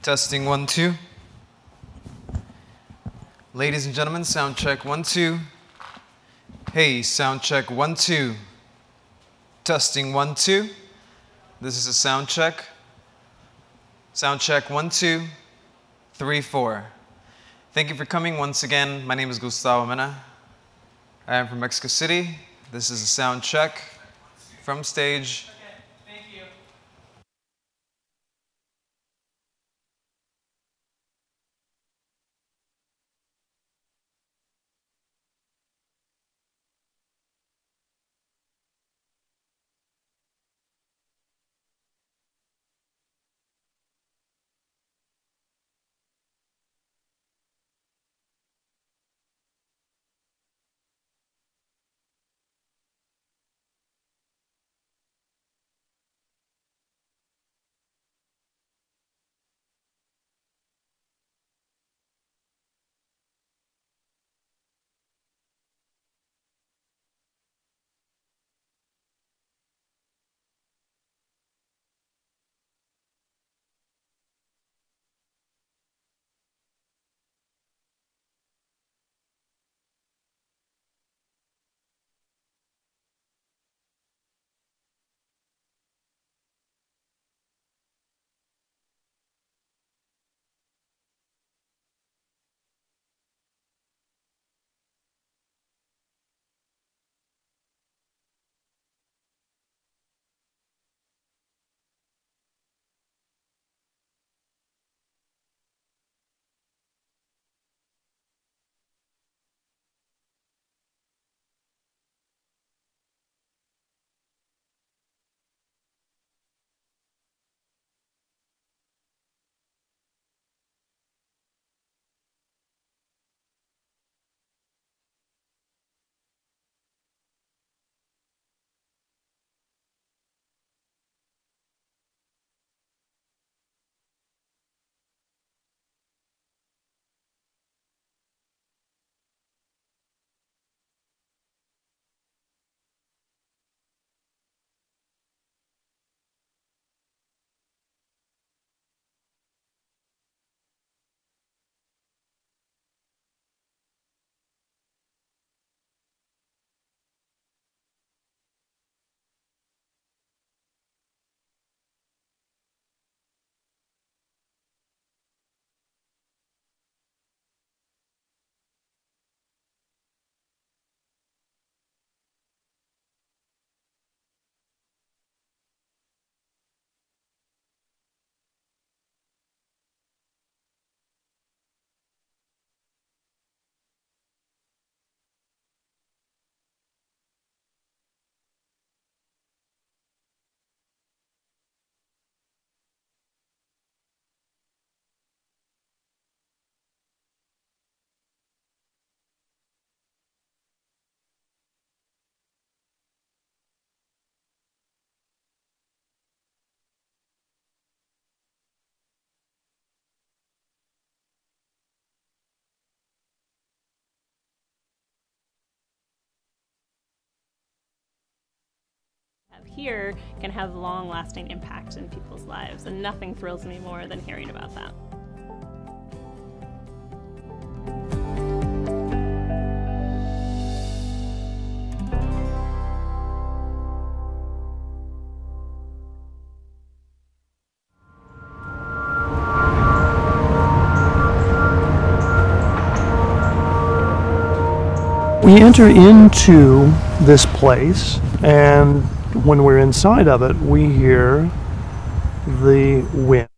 Testing 1, 2. Ladies and gentlemen, sound check 1, 2. Hey, sound check 1, 2. Testing 1, 2. This is a sound check. Sound check 1, 2, 3, 4. Thank you for coming once again. My name is Gustavo Mena. I am from Mexico City. This is a sound check from stage. Here can have long-lasting impact in people's lives, and nothing thrills me more than hearing about that. We enter into this place, and when we're inside of it, we hear the wind.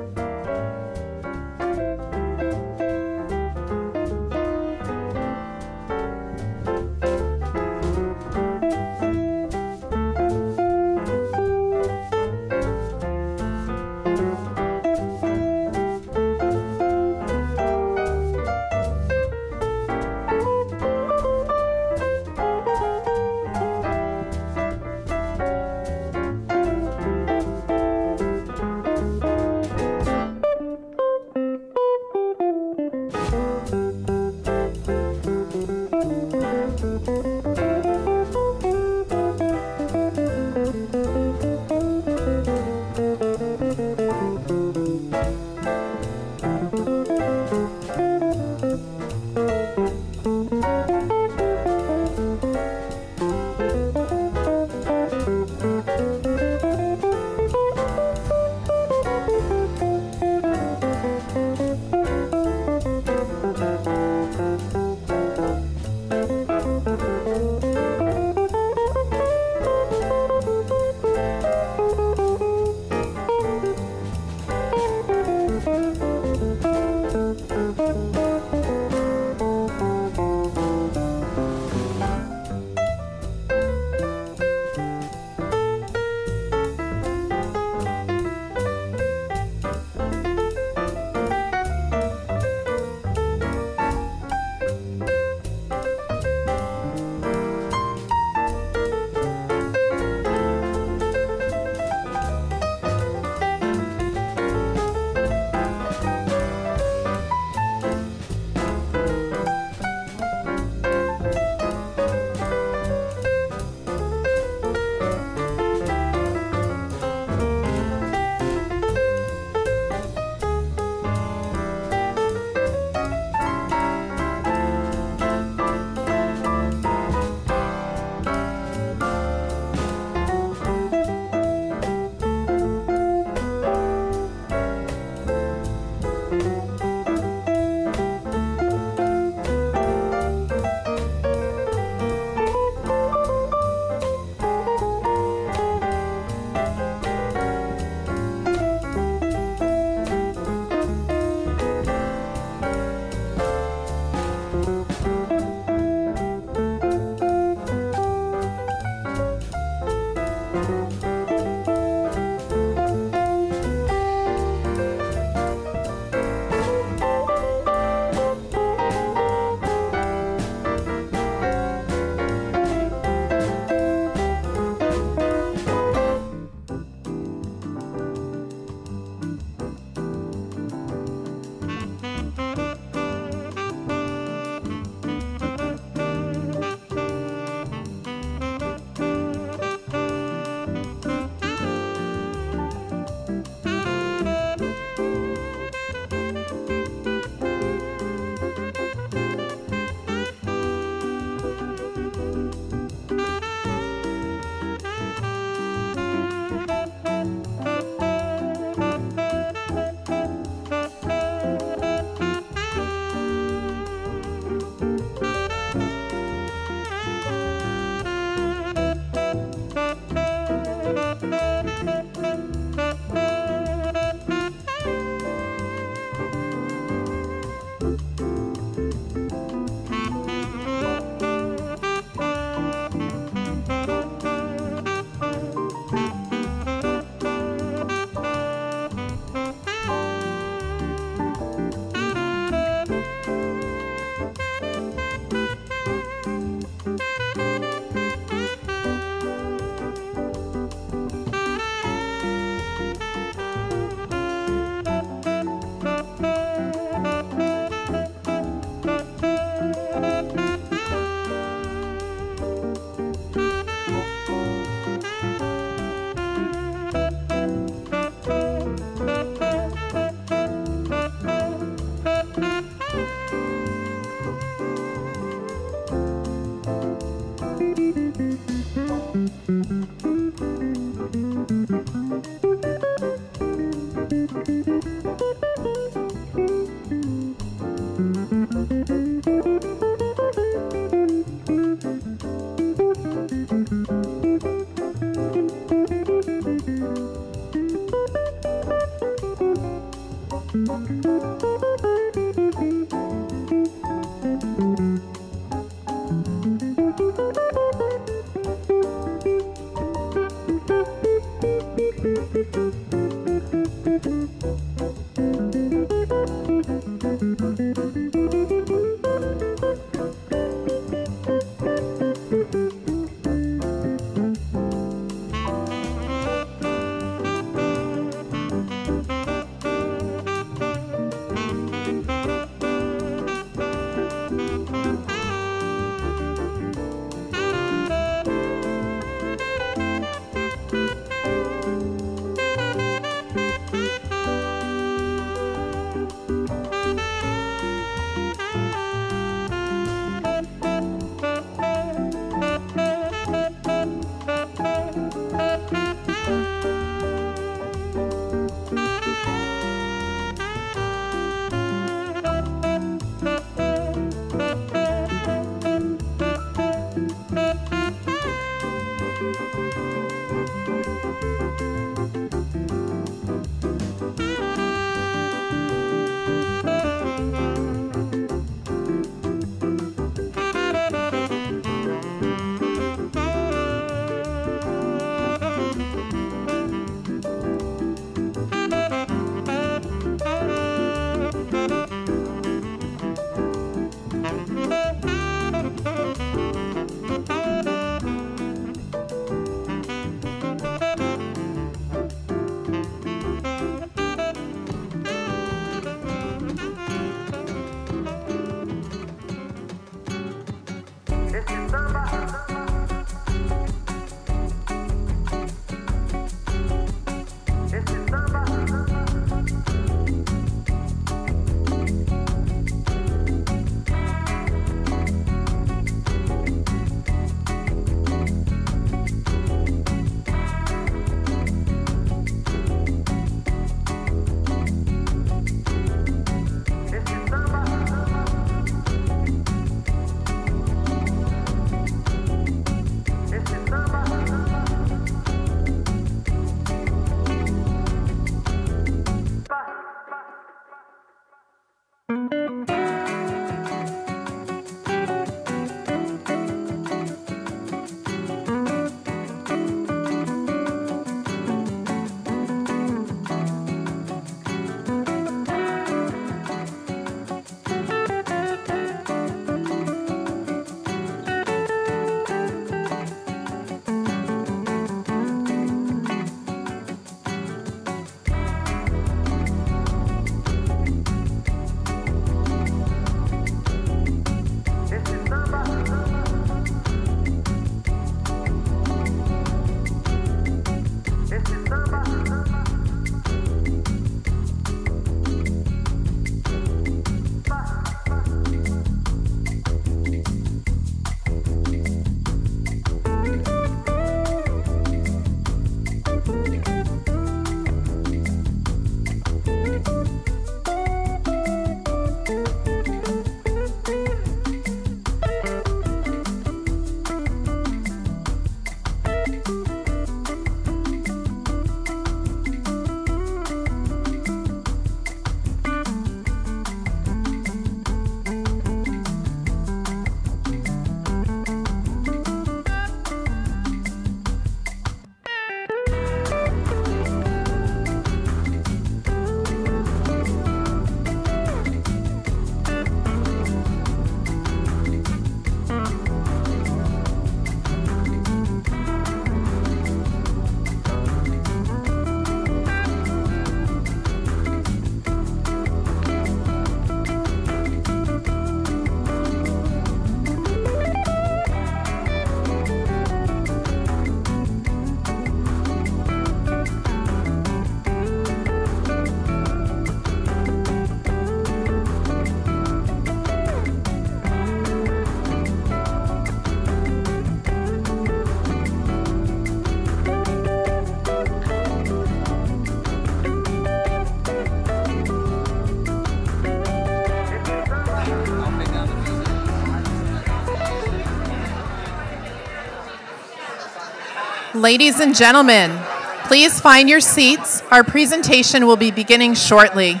Ladies and gentlemen, please find your seats. Our presentation will be beginning shortly.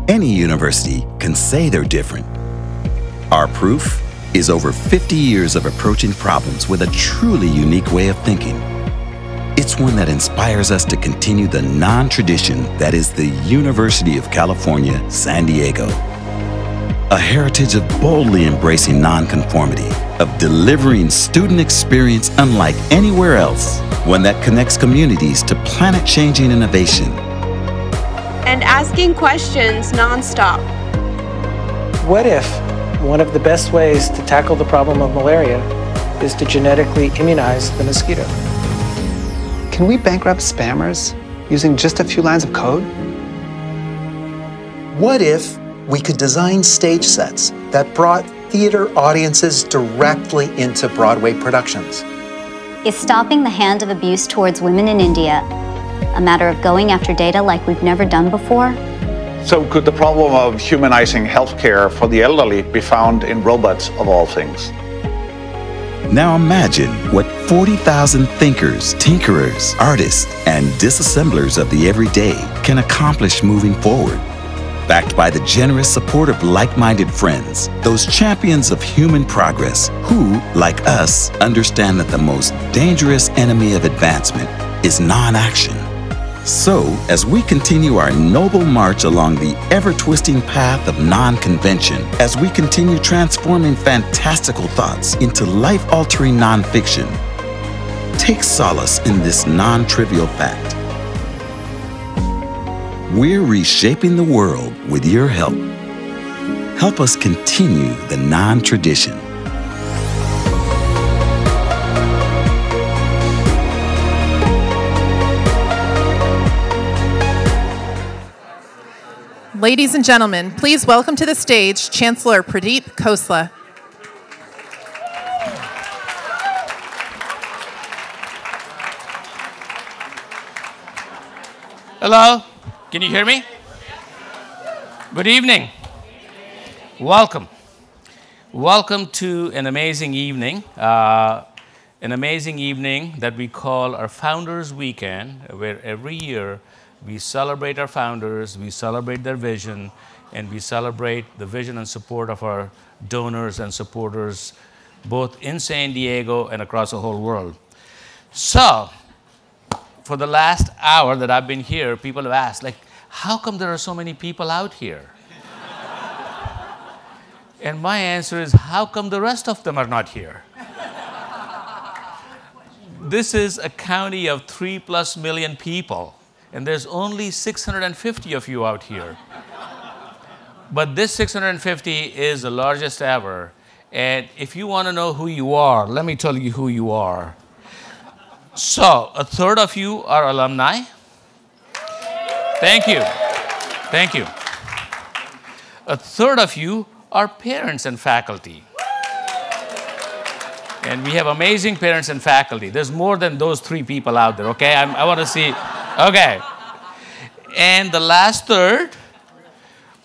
Any university can say they're different. Our proof is over 50 years of approaching problems with a truly unique way of thinking. It's one that inspires us to continue the non-tradition that is the University of California, San Diego. A heritage of boldly embracing nonconformity, of delivering student experience unlike anywhere else, one that connects communities to planet-changing innovation. And asking questions nonstop. What if one of the best ways to tackle the problem of malaria is to genetically immunize the mosquito? Can we bankrupt spammers using just a few lines of code? What if we could design stage sets that brought theater audiences directly into Broadway productions? Is stopping the hand of abuse towards women in India a matter of going after data like we've never done before? So could the problem of humanizing healthcare for the elderly be found in robots of all things? Now imagine what 40,000 thinkers, tinkerers, artists, and disassemblers of the everyday can accomplish moving forward. Backed by the generous support of like-minded friends, those champions of human progress who, like us, understand that the most dangerous enemy of advancement is non-action. So, as we continue our noble march along the ever-twisting path of non-convention, as we continue transforming fantastical thoughts into life-altering nonfiction, take solace in this non-trivial fact. We're reshaping the world with your help. Help us continue the non-tradition. Ladies and gentlemen, please welcome to the stage Chancellor Pradeep Khosla. Hello, can you hear me? Good evening. Welcome. Welcome to an amazing evening that we call our Founders Weekend, where every year we celebrate our founders, we celebrate their vision, and we celebrate the vision and support of our donors and supporters, both in San Diego and across the whole world. So, for the last hour that I've been here, people have asked, like, how come there are so many people out here? And my answer is, how come the rest of them are not here? This is a county of 3+ million people, and there's only 650 of you out here. But this 650 is the largest ever. And if you want to know who you are, let me tell you who you are. So, a third of you are alumni. Thank you. Thank you. A third of you are parents and faculty. And we have amazing parents and faculty. There's more than those 3 people out there, okay? I want to see, okay. And the last third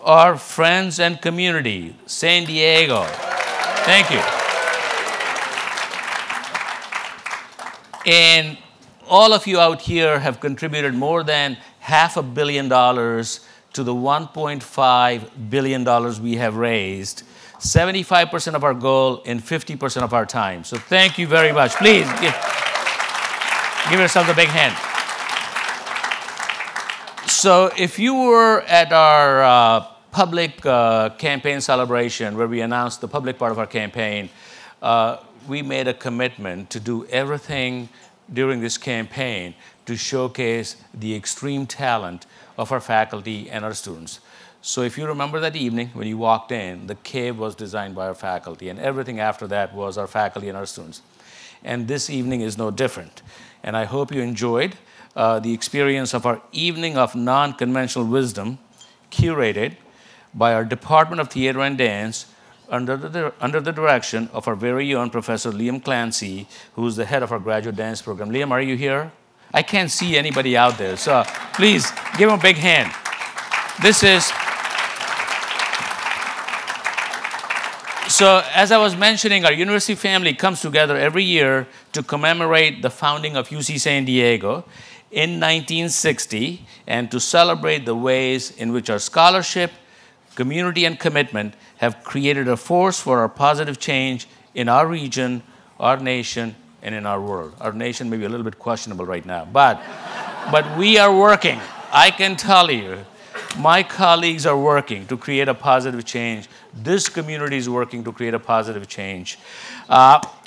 are friends and community, San Diego. Thank you. And all of you out here have contributed more than $500 million to the $1.5 billion we have raised, 75% of our goal in 50% of our time. So thank you very much. Please give yourselves a big hand. So if you were at our public campaign celebration where we announced the public part of our campaign, we made a commitment to do everything during this campaign to showcase the extreme talent of our faculty and our students. So if you remember that evening when you walked in, the cave was designed by our faculty, and everything after that was our faculty and our students. And this evening is no different. And I hope you enjoyed the experience of our Evening of Non-Conventional Wisdom, curated by our Department of Theater and Dance, under the direction of our very own Professor Liam Clancy, who's the head of our graduate dance program. Liam, are you here? I can't see anybody out there, so please give him a big hand. So as I was mentioning, our university family comes together every year to commemorate the founding of UC San Diego in 1960 and to celebrate the ways in which our scholarship, community, and commitment have created a force for our positive change in our region, our nation, and in our world. Our nation may be a little bit questionable right now, but we are working. I can tell you, my colleagues are working to create a positive change. This community is working to create a positive change.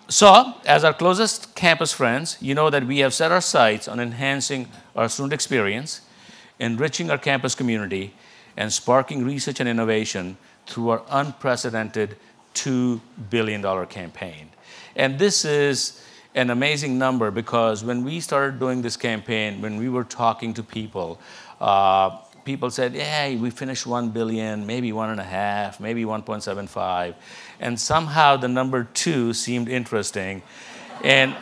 So, as our closest campus friends, you know that we have set our sights on enhancing our student experience, enriching our campus community, and sparking research and innovation through our unprecedented $2 billion campaign. And this is an amazing number because when we started doing this campaign, when we were talking to people, people said, yeah, we finished 1 billion, maybe 1.5, maybe 1.75. And somehow the number 2 seemed interesting. And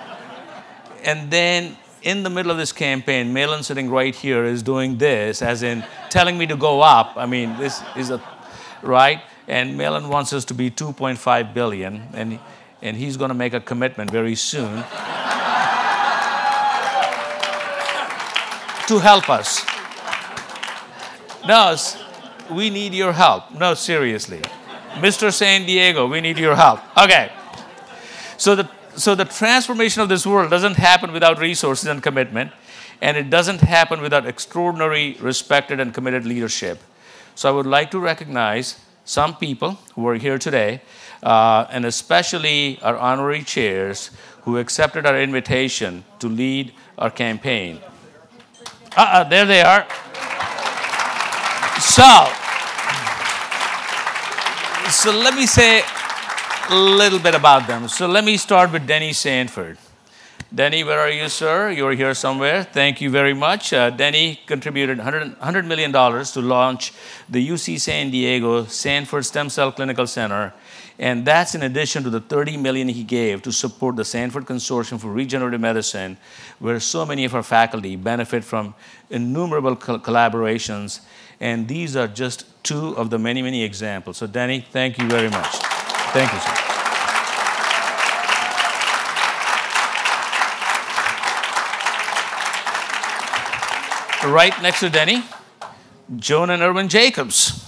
then in the middle of this campaign, Malin sitting right here is doing this, as in telling me to go up. I mean, this is right? And Malin wants us to be 2.5 billion, and he's going to make a commitment very soon to help us. No, we need your help. No, seriously. Mr. San Diego, we need your help. Okay. So the transformation of this world doesn't happen without resources and commitment, and it doesn't happen without extraordinary, respected, and committed leadership. So I would like to recognize some people who are here today, and especially our honorary chairs who accepted our invitation to lead our campaign. There they are. So let me say a little bit about them. So let me start with Denny Sanford. Denny, where are you, sir? You're here somewhere. Thank you very much. Denny contributed $100 million to launch the UC San Diego Sanford Stem Cell Clinical Center. And that's in addition to the $30 million he gave to support the Sanford Consortium for Regenerative Medicine, where so many of our faculty benefit from innumerable collaborations. And these are just two of the many, many examples. So, Denny, thank you very much. Thank you, sir. Right next to Denny, Joan and Irwin Jacobs.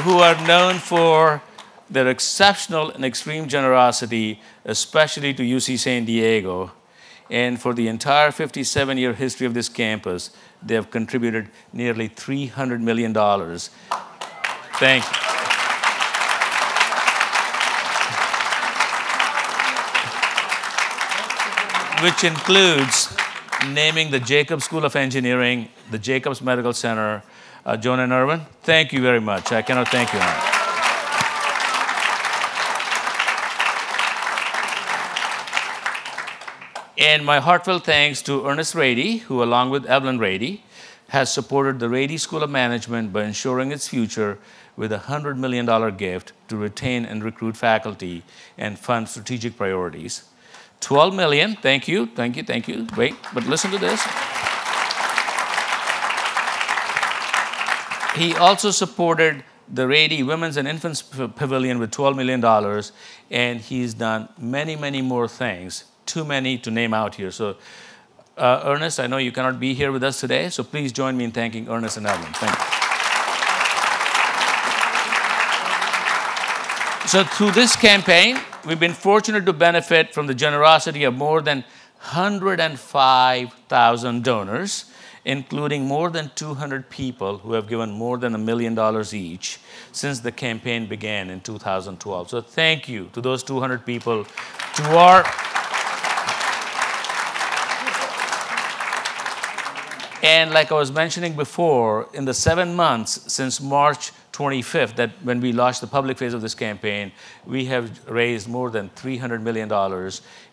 Who are known for their exceptional and extreme generosity, especially to UC San Diego. And for the entire 57-year history of this campus, they have contributed nearly $300 million. Thank you. Which includes naming the Jacobs School of Engineering, the Jacobs Medical Center. Joan and Irwin, thank you very much. I cannot thank you enough. And my heartfelt thanks to Ernest Rady, who along with Evelyn Rady, has supported the Rady School of Management by ensuring its future with a $100 million gift to retain and recruit faculty and fund strategic priorities. $12 million, thank you, thank you, thank you. Wait, but listen to this. He also supported the Rady Women's and Infants Pavilion with $12 million, and he's done many, many more things, too many to name out here. So, Ernest, I know you cannot be here with us today, so please join me in thanking Ernest and Evelyn. Thank you. So through this campaign, we've been fortunate to benefit from the generosity of more than 105,000 donors, including more than 200 people who have given more than $1 million each since the campaign began in 2012. So thank you to those 200 people, to our and like I was mentioning before, in the 7 months since March 25th, that when we launched the public phase of this campaign, we have raised more than $300 million,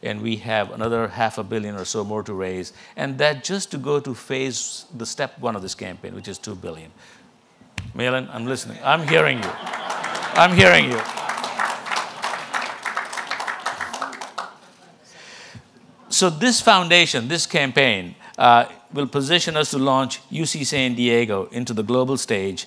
and we have another $500 million or so more to raise, and that just to go to phase, the step 1 of this campaign, which is $2 billion. Malin, I'm listening. I'm hearing you. I'm hearing you. So this foundation, this campaign, will position us to launch UC San Diego into the global stage,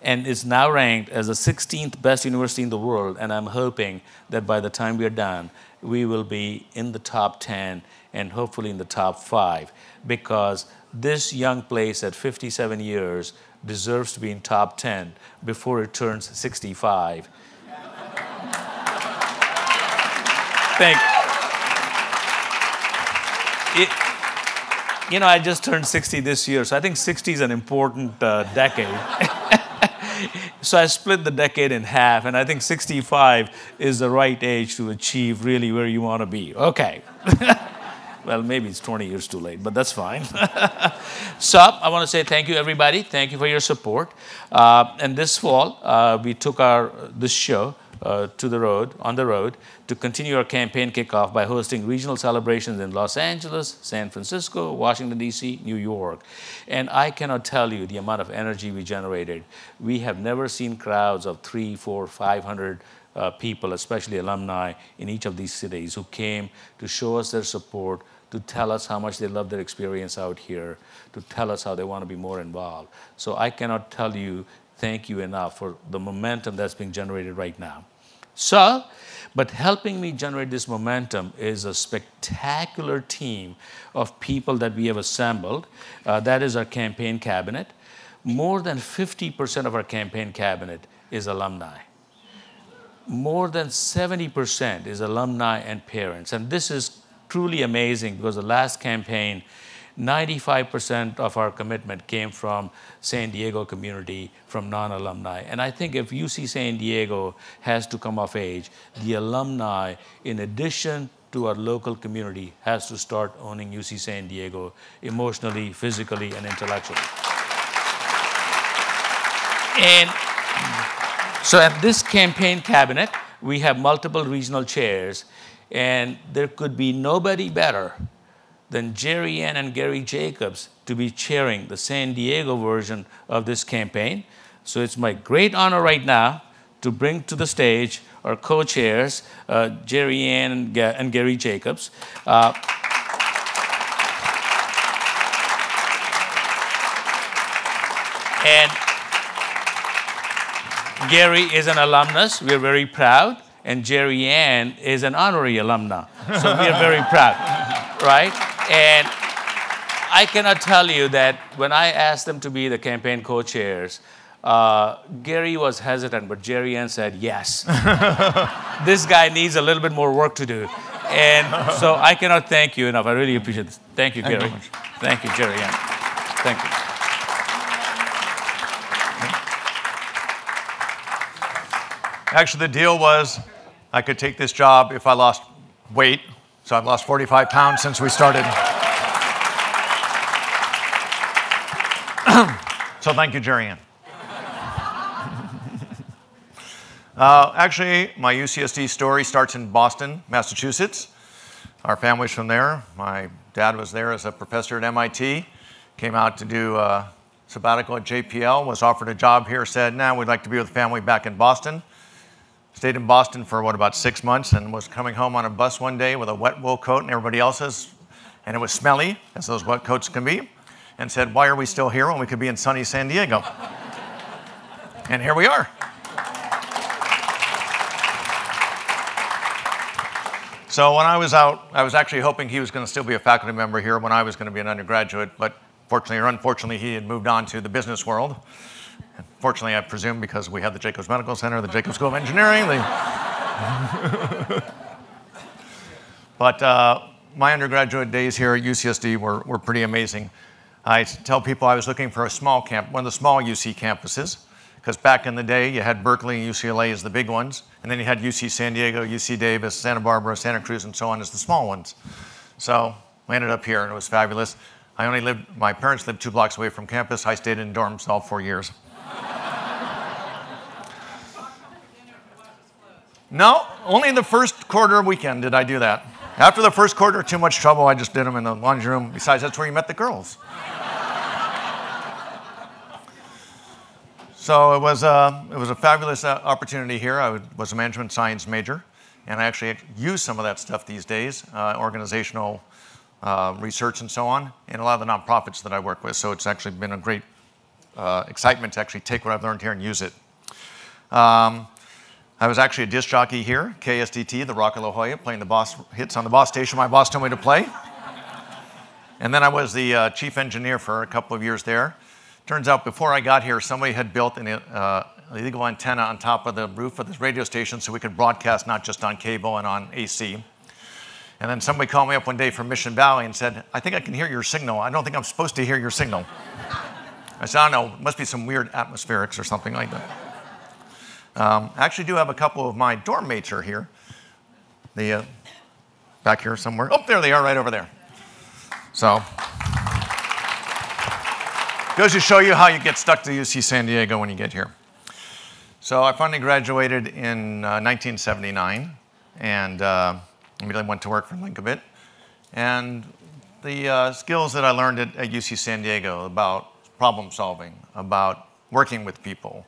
and is now ranked as the 16th best university in the world, and I'm hoping that by the time we are done, we will be in the top 10 and hopefully in the top 5, because this young place at 57 years deserves to be in top 10 before it turns 65. Thank you. You know, I just turned 60 this year, so I think 60 is an important decade. So I split the decade in half, and I think 65 is the right age to achieve really where you want to be. Okay. Well, maybe it's 20 years too late, but that's fine. So I want to say thank you, everybody. Thank you for your support. And this fall, we took this show on the road, to continue our campaign kickoff by hosting regional celebrations in Los Angeles, San Francisco, Washington, D.C., New York. And I cannot tell you the amount of energy we generated. We have never seen crowds of 300, 400, 500 people, especially alumni, in each of these cities who came to show us their support, to tell us how much they love their experience out here, to tell us how they want to be more involved. So I cannot tell you thank you enough for the momentum that's being generated right now. So, but helping me generate this momentum is a spectacular team of people that we have assembled. That is our campaign cabinet. More than 50% of our campaign cabinet is alumni. More than 70% is alumni and parents. And this is truly amazing, because the last campaign, 95% of our commitment came from San Diego community, from non-alumni. And I think if UC San Diego has to come of age, the alumni, in addition to our local community, has to start owning UC San Diego emotionally, physically, and intellectually. And So at this campaign cabinet, we have multiple regional chairs, and there could be nobody better than Jerry Ann and Gary Jacobs to be chairing the San Diego version of this campaign. So it's my great honor right now to bring to the stage our co-chairs, Jerry Ann and Gary Jacobs. And Gary is an alumnus. We're very proud. And Jerry Ann is an honorary alumna. So we're very proud, right? And I cannot tell you that when I asked them to be the campaign co-chairs, Gary was hesitant, but Jerry Ann said yes. This guy needs a little bit more work to do. And so I cannot thank you enough. I really appreciate this. Thank you, Gary. Thank you, Jerry Ann. Thank you. Actually, the deal was I could take this job if I lost weight. So I've lost 45 pounds since we started. So thank you, Jerry Ann. Actually, my UCSD story starts in Boston, Massachusetts. Our family's from there. My dad was there as a professor at MIT. Came out to do a sabbatical at JPL, was offered a job here, said, nah, we'd like to be with the family back in Boston. Stayed in Boston for, about 6 months, and was coming home on a bus one day with a wet wool coat and everybody else's, and it was smelly, as those wet coats can be, and said, why are we still here when we could be in sunny San Diego? And here we are. So when I was out, I was actually hoping he was going to still be a faculty member here when I was going to be an undergraduate, but fortunately or unfortunately, he had moved on to the business world. Fortunately, I presume because we had the Jacobs Medical Center, the Jacobs School of Engineering. But my undergraduate days here at UCSD were pretty amazing. I tell people I was looking for a small camp, one of the small UC campuses, because back in the day, you had Berkeley and UCLA as the big ones, and then you had UC San Diego, UC Davis, Santa Barbara, Santa Cruz, and so on as the small ones. So we ended up here, and it was fabulous. My parents lived 2 blocks away from campus. I stayed in dorms all 4 years. No, only in the first quarter weekend did I do that. After the first quarter, too much trouble, I just did them in the laundry room. Besides, that's where you met the girls. So it was a fabulous opportunity here. I was a management science major, and I actually use some of that stuff these days, organizational research and so on, in a lot of the nonprofits that I work with. So it's actually been a great excitement to actually take what I've learned here and use it. I was actually a disc jockey here, KSDT, the Rock of La Jolla, playing the boss hits on the boss station my boss told me to play. And then I was the chief engineer for a couple of years there. Turns out before I got here, somebody had built an illegal antenna on top of the roof of this radio station so we could broadcast not just on cable and on AC. And then somebody called me up one day from Mission Valley and said, I think I can hear your signal. I don't think I'm supposed to hear your signal. I said, I don't know, it must be some weird atmospherics or something like that. I actually do have a couple of my dorm mates are here. Back here somewhere. Oh, there they are, right over there. So, goes to show you how you get stuck to UC San Diego when you get here. So I finally graduated in 1979, and immediately went to work for Linkabit. And the skills that I learned at UC San Diego about problem solving, about working with people,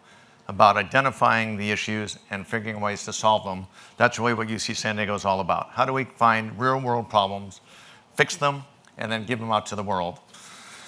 about identifying the issues and figuring ways to solve them. That's really what UC San Diego is all about. How do we find real-world problems, fix them, and then give them out to the world?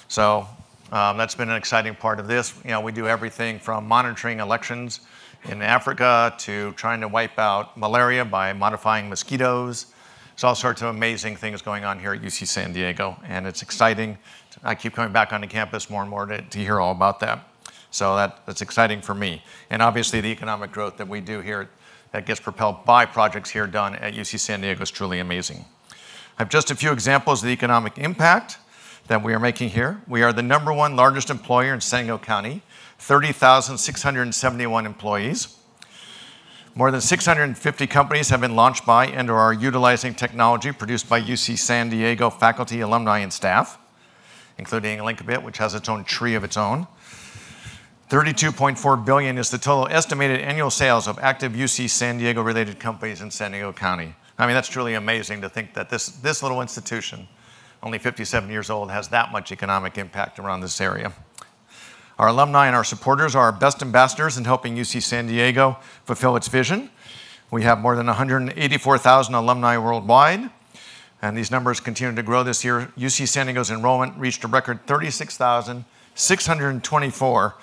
So that's been an exciting part of this. You know, we do everything from monitoring elections in Africa to trying to wipe out malaria by modifying mosquitoes. There's all sorts of amazing things going on here at UC San Diego, and it's exciting. I keep coming back onto campus more and more to hear all about that. So that's exciting for me. And obviously the economic growth that we do here that gets propelled by projects here done at UC San Diego is truly amazing. I have just a few examples of the economic impact that we are making here. We are the #1 largest employer in San Diego County, 30,671 employees. More than 650 companies have been launched by and or are utilizing technology produced by UC San Diego faculty, alumni, and staff, including Linkabit, which has its own tree of its own. $32.4 billion is the total estimated annual sales of active UC San Diego related companies in San Diego County. I mean, that's truly amazing to think that this little institution, only 57 years old, has that much economic impact around this area. Our alumni and our supporters are our best ambassadors in helping UC San Diego fulfill its vision. We have more than 184,000 alumni worldwide, and these numbers continue to grow this year. UC San Diego's enrollment reached a record 36,624,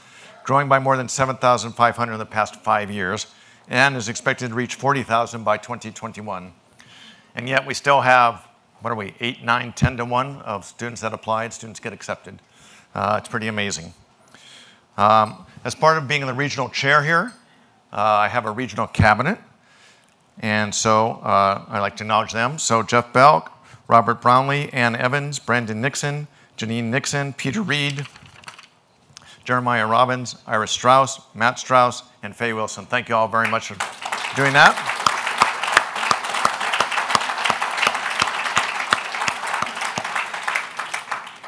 growing by more than 7,500 in the past 5 years, and is expected to reach 40,000 by 2021. And yet we still have, what are we, 8, 9, 10 to 1 of students that applied, students get accepted. It's pretty amazing. As part of being the regional chair here, I have a regional cabinet, and so I'd like to acknowledge them. So Jeff Belk, Robert Brownlee, Ann Evans, Brandon Nixon, Janine Nixon, Peter Reed, Jeremiah Robbins, Iris Strauss, Matt Strauss, and Faye Wilson. Thank you all very much for doing that.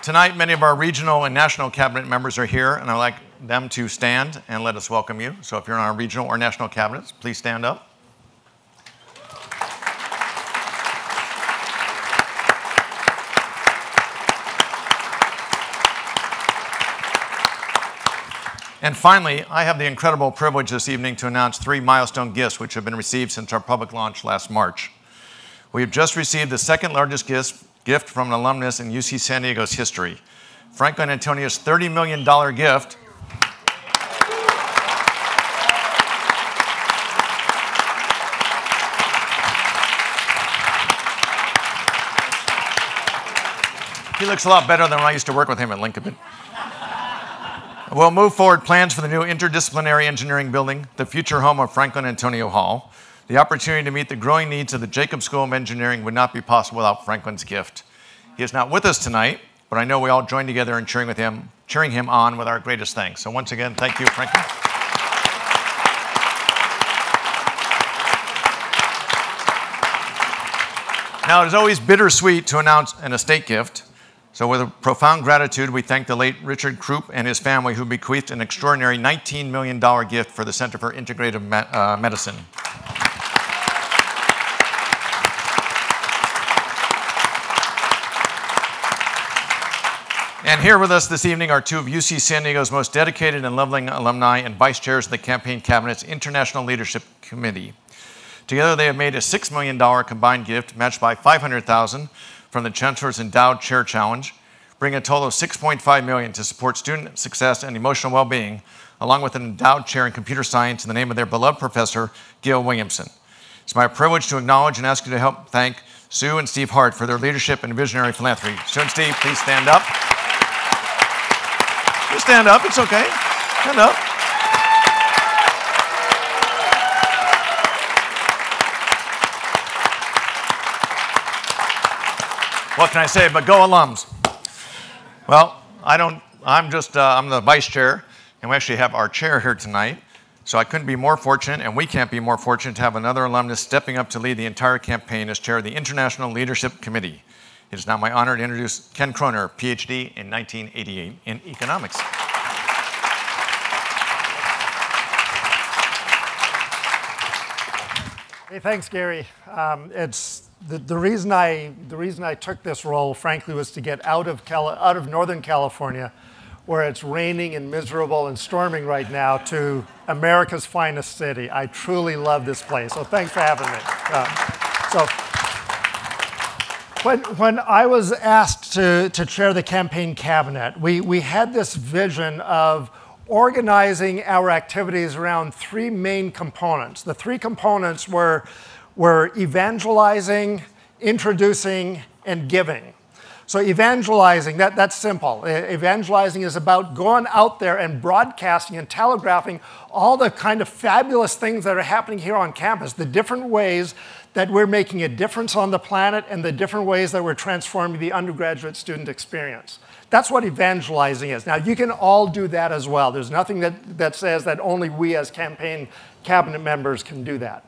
Tonight, many of our regional and national cabinet members are here, and I'd like them to stand and let us welcome you. So if you're on our regional or national cabinets, please stand up. And finally, I have the incredible privilege this evening to announce 3 milestone gifts which have been received since our public launch last March. We have just received the second largest gift from an alumnus in UC San Diego's history. Franklin Antonio's $30 million gift He looks a lot better than when I used to work with him at Lincoln. We'll move forward plans for the new interdisciplinary engineering building, the future home of Franklin Antonio Hall. The opportunity to meet the growing needs of the Jacobs School of Engineering would not be possible without Franklin's gift. He is not with us tonight, but I know we all join together in cheering him on with our greatest thanks. So once again, thank you, Franklin. Now, it is always bittersweet to announce an estate gift. So with profound gratitude, we thank the late Richard Krupp and his family who bequeathed an extraordinary $19 million gift for the Center for Integrative Medicine. And here with us this evening are 2 of UC San Diego's most dedicated and loving alumni and vice chairs of the Campaign Cabinet's International Leadership Committee. Together, they have made a $6 million combined gift, matched by $500,000 from the Chancellor's Endowed Chair Challenge, bringing a total of $6.5 million to support student success and emotional well-being, along with an endowed chair in computer science in the name of their beloved professor, Gil Williamson. It's my privilege to acknowledge and ask you to help thank Sue and Steve Hart for their leadership and visionary philanthropy. Sue and Steve, please stand up. You stand up, it's okay. Stand up. What can I say but go alums? Well, I'm the vice chair, and we actually have our chair here tonight. So I couldn't be more fortunate, and we can't be more fortunate to have another alumnus stepping up to lead the entire campaign as chair of the International Leadership Committee. It is now my honor to introduce Ken Kroner, PhD in 1988 in economics. Hey, thanks, Gary. The reason I took this role, frankly, was to get out of Northern California, where it's raining and miserable and storming right now, to America's finest city. I truly love this place, so thanks for having me. When I was asked to chair the campaign cabinet, we had this vision of organizing our activities around 3 main components. The 3 components were evangelizing, introducing, and giving. So evangelizing, that's simple. Evangelizing is about going out there and broadcasting and telegraphing all the kind of fabulous things that are happening here on campus, the different ways that we're making a difference on the planet and the different ways that we're transforming the undergraduate student experience. That's what evangelizing is. Now, you can all do that as well. There's nothing that says that only we as campaign cabinet members can do that.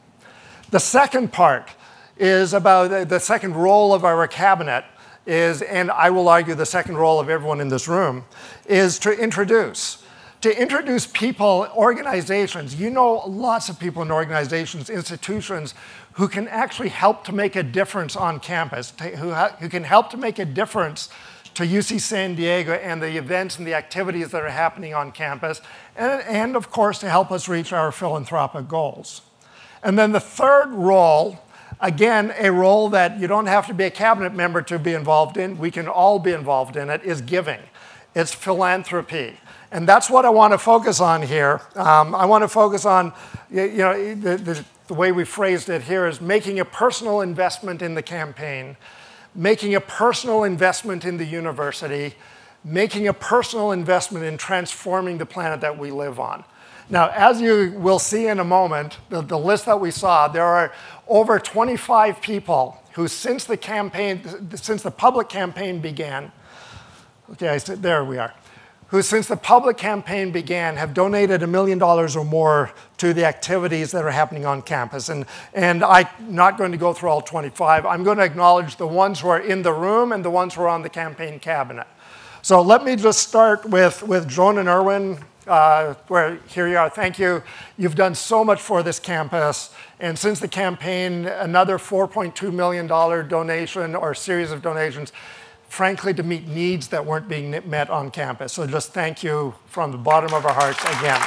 The second part is about the second role of our cabinet is, and I will argue the second role of everyone in this room, is to introduce. to introduce people, organizations. You know lots of people in organizations, institutions, who can actually help to make a difference on campus, who can help to make a difference to UC San Diego and the events and the activities that are happening on campus, and of course to help us reach our philanthropic goals. And then the third role, again, a role that you don't have to be a cabinet member to be involved in, we can all be involved in it, is giving. It's philanthropy. And that's what I want to focus on here. I want to focus on, the way we phrased it here is making a personal investment in the campaign, making a personal investment in the university, making a personal investment in transforming the planet that we live on. Now, as you will see in a moment, the list that we saw, there are over 25 people who, since the public campaign began, there we are, who since the public campaign began have donated $1 million or more to the activities that are happening on campus. And I'm not going to go through all 25. I'm going to acknowledge the ones who are in the room and the ones who are on the campaign cabinet. So let me just start with Joan and Erwin, where here you are. Thank you. You've done so much for this campus. And since the campaign, another $4.2 million donation or series of donations, frankly, to meet needs that weren't being met on campus. So just thank you from the bottom of our hearts again.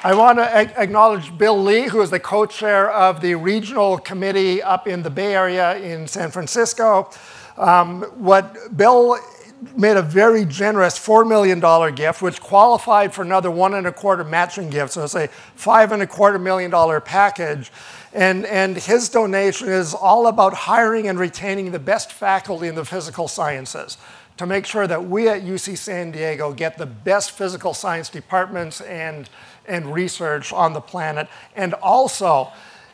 I want to acknowledge Bill Lee, who is the co-chair of the regional committee up in the Bay Area in San Francisco. Bill made a very generous $4 million gift, which qualified for another $1.25 matching gift, so it's a $5.25 million package. And his donation is all about hiring and retaining the best faculty in the physical sciences to make sure that we at UC San Diego get the best physical science departments and research on the planet, and also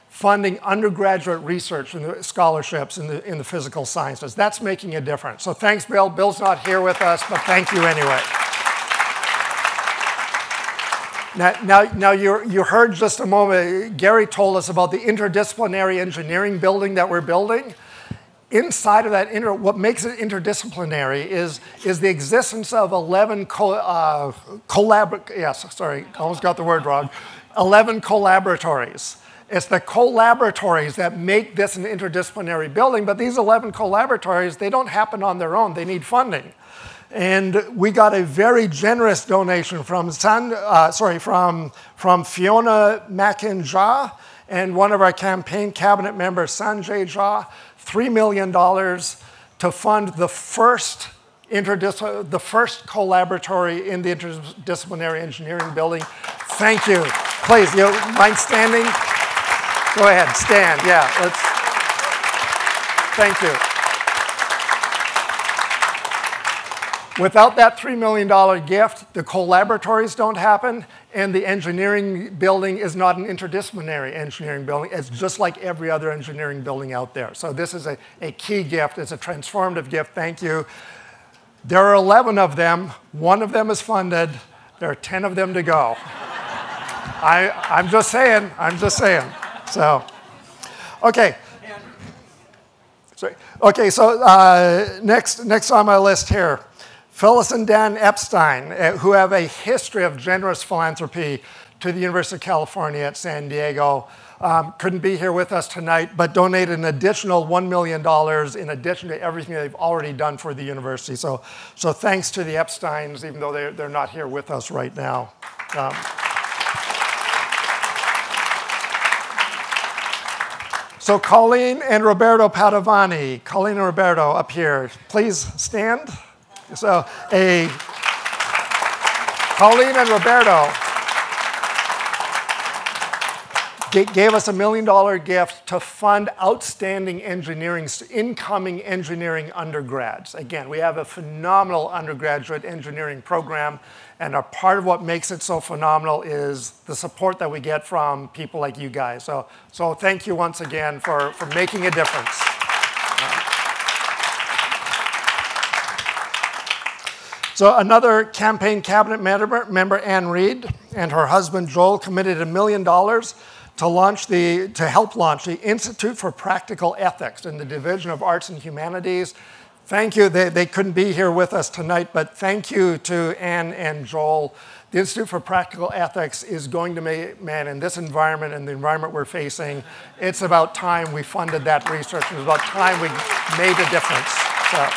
funding undergraduate research and scholarships in the physical sciences. That's making a difference. So thanks, Bill. Bill's not here with us, but thank you anyway. Now you heard just a moment, Gary told us about the interdisciplinary engineering building that we're building. Inside of that, what makes it interdisciplinary is the existence of 11 collaboratories. It's the collaboratories that make this an interdisciplinary building, but these 11 collaboratories, they don't happen on their own. They need funding. And we got a very generous donation from Fiona Mackin-Jha and one of our campaign cabinet members, Sanjay Jha, $3 million to fund the first collaboratory in the interdisciplinary engineering building. Thank you. Please, you mind standing? Go ahead, stand. Yeah, thank you. Without that $3 million gift, the collaboratories don't happen, and the engineering building is not an interdisciplinary engineering building. It's just like every other engineering building out there. So this is a key gift. It's a transformative gift. Thank you. There are 11 of them. One of them is funded. There are 10 of them to go. I'm just saying. I'm just saying. So, okay. Okay, so next on my list here, Phyllis and Dan Epstein, who have a history of generous philanthropy to the University of California at San Diego, couldn't be here with us tonight, but donated an additional $1 million in addition to everything they've already done for the university. So thanks to the Epsteins, even though they're not here with us right now. So Colleen and Roberto Padovani, Colleen and Roberto up here, please stand. So Colleen and Roberto gave us $1 million gift to fund outstanding incoming engineering undergrads. Again, we have a phenomenal undergraduate engineering program, and a part of what makes it so phenomenal is the support that we get from people like you guys. So thank you once again for making a difference. So another campaign cabinet member, Ann Reed, and her husband Joel committed $1 million to help launch the Institute for Practical Ethics in the Division of Arts and Humanities. Thank you. They couldn't be here with us tonight, but thank you to Anne and Joel. The Institute for Practical Ethics is going to make, man, in this environment and the environment we're facing, it's about time we funded that research. It was about time we made a difference. So.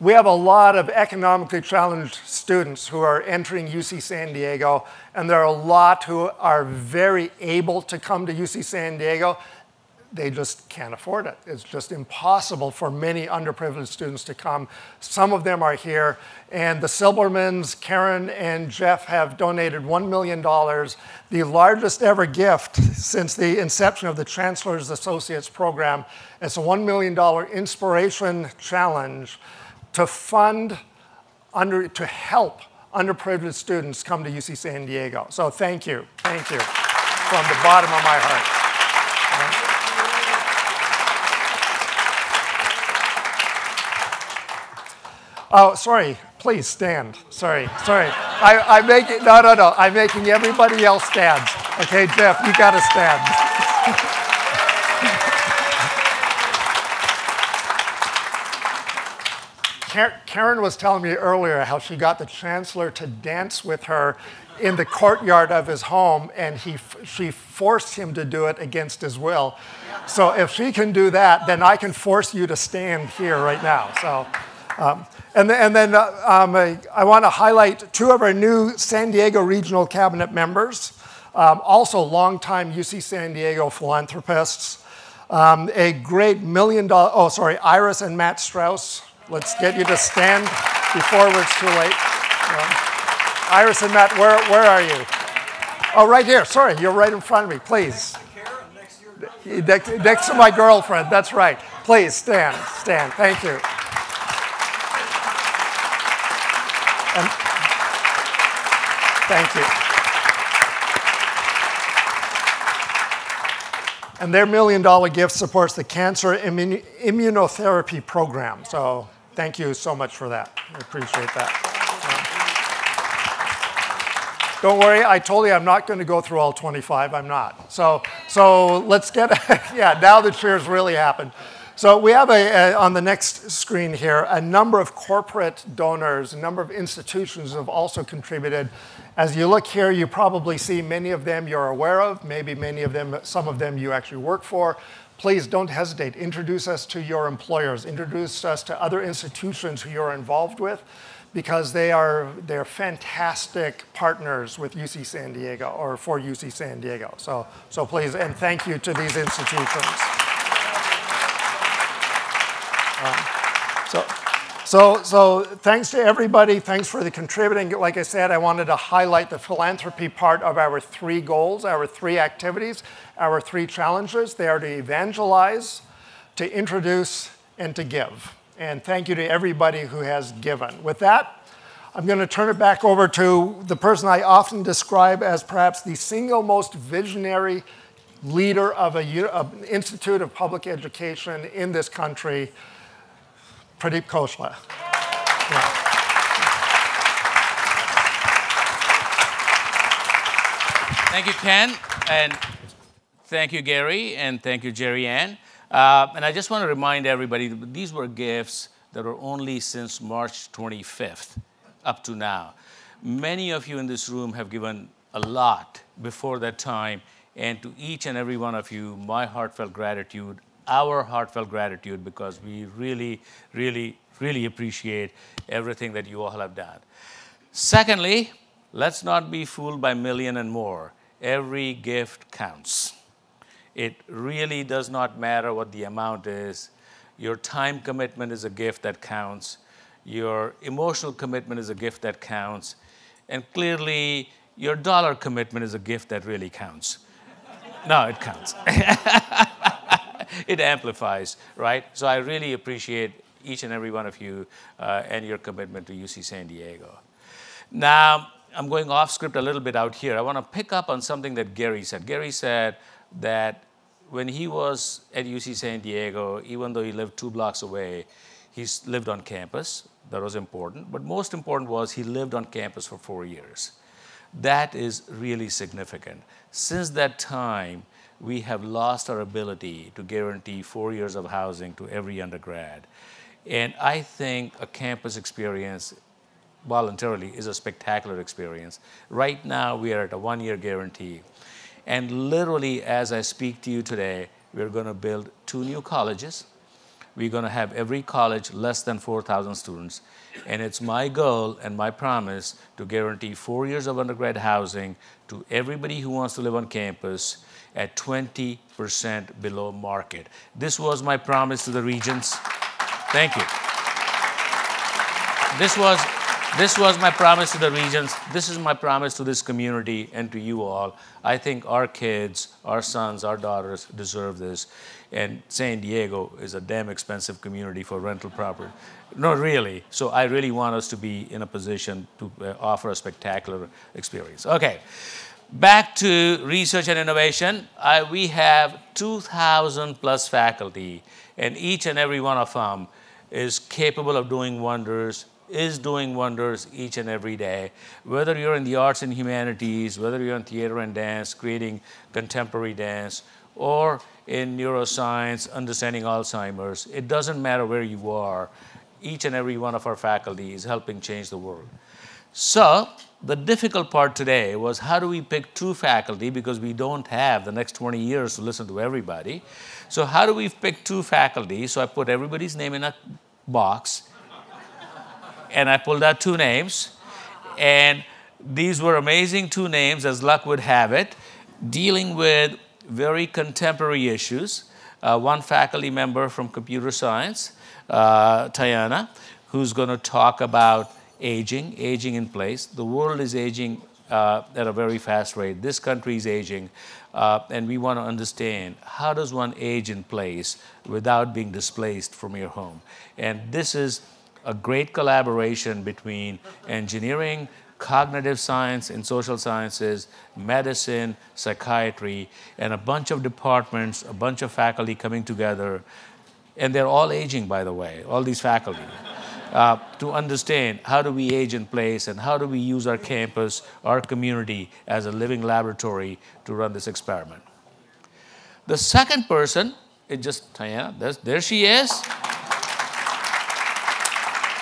We have a lot of economically challenged students who are entering UC San Diego, and there are a lot who are very able to come to UC San Diego. They just can't afford it. It's just impossible for many underprivileged students to come. Some of them are here, and the Silbermans, Karen and Jeff, have donated $1 million, the largest ever gift since the inception of the Chancellor's Associates program. It's a $1 million inspiration challenge to fund, to help underprivileged students come to UC San Diego. So thank you from the bottom of my heart. Oh, sorry, please stand. Sorry. I'm making, no, I'm making everybody else stand. Okay, Jeff, you gotta stand. Karen was telling me earlier how she got the Chancellor to dance with her in the courtyard of his home, and she forced him to do it against his will. So if she can do that, then I can force you to stand here right now. So, I want to highlight two of our new San Diego Regional Cabinet members, also longtime UC San Diego philanthropists. A great Iris and Matt Strauss. Let's get you to stand before it's too late. Iris and Matt, where are you? Oh, right here. Sorry, you're right in front of me. Please. Next to my girlfriend. That's right. Please stand. Thank you. Thank you. And their $1 million gift supports the cancer immunotherapy program. So thank you so much for that. I appreciate that. Don't worry, I told you I'm not going to go through all 25. I'm not. So let's get, yeah, now the cheers really happen. So we have on the next screen here, a number of corporate donors, a number of institutions have also contributed. As you look here, you probably see many of them you're aware of, maybe some of them you actually work for. Please don't hesitate. Introduce us to your employers. Introduce us to other institutions who you're involved with, because they're fantastic partners with UC San Diego, or for UC San Diego. So please, and thank you to these institutions. So thanks to everybody. Thanks for the contributing. Like I said, I wanted to highlight the philanthropy part of our 3 goals, our 3 activities, our 3 challenges. They are to evangelize, to introduce, and to give. And thank you to everybody who has given. With that, I'm going to turn it back over to the person I often describe as perhaps the single most visionary leader of an institute of public education in this country, Pradeep Khosla. Yeah. Thank you, Ken, and thank you, Gary, and thank you, Jerry Ann. And I just want to remind everybody that these were gifts that were only since March 25th up to now. Many of you in this room have given a lot before that time, and to each and every one of you, my heartfelt gratitude, our heartfelt gratitude, because we really, really, really appreciate everything that you all have done. Secondly, let's not be fooled by million and more. Every gift counts. It really does not matter what the amount is. Your time commitment is a gift that counts. Your emotional commitment is a gift that counts. And clearly, your dollar commitment is a gift that really counts. No, it counts. It amplifies, right? So I really appreciate each and every one of you and your commitment to UC San Diego. Now, I'm going off script a little bit out here. I want to pick up on something that Gary said. Gary said that when he was at UC San Diego, even though he lived 2 blocks away, he lived on campus. That was important. But most important was he lived on campus for 4 years. That is really significant. Since that time, we have lost our ability to guarantee 4 years of housing to every undergrad. And I think a campus experience voluntarily is a spectacular experience. Right now, we are at a 1-year guarantee. And literally, as I speak to you today, we're going to build 2 new colleges. We're going to have every college less than 4,000 students. And it's my goal and my promise to guarantee 4 years of undergrad housing to everybody who wants to live on campus at 20% below market. This was my promise to the regents. Thank you. This was my promise to the regents. This is my promise to this community and to you all. I think our kids, our sons, our daughters deserve this. And San Diego is a damn expensive community for rental property. No, really. So I really want us to be in a position to offer a spectacular experience. Okay, back to research and innovation. We have 2,000 plus faculty, and each and every one of them is capable of doing wonders, is doing wonders each and every day. Whether you're in the arts and humanities, whether you're in theater and dance, creating contemporary dance, or in neuroscience, understanding Alzheimer's, it doesn't matter where you are. Each and every one of our faculty is helping change the world. So the difficult part today was how do we pick true faculty, because we don't have the next 20 years to listen to everybody. So how do we pick true faculty? So I put everybody's name in a box, and I pulled out 2 names. And these were amazing 2 names, as luck would have it, dealing with very contemporary issues. One faculty member from computer science, Tiana, who's going to talk about aging in place. The world is aging at a very fast rate. This country is aging, and we want to understand how does one age in place without being displaced from your home. And this is a great collaboration between engineering, cognitive science and social sciences, medicine, psychiatry, and a bunch of departments, a bunch of faculty coming together. And they're all aging, by the way, all these faculty, to understand how do we age in place and how do we use our campus, our community as a living laboratory to run this experiment. The second person is just Tiana. There she is.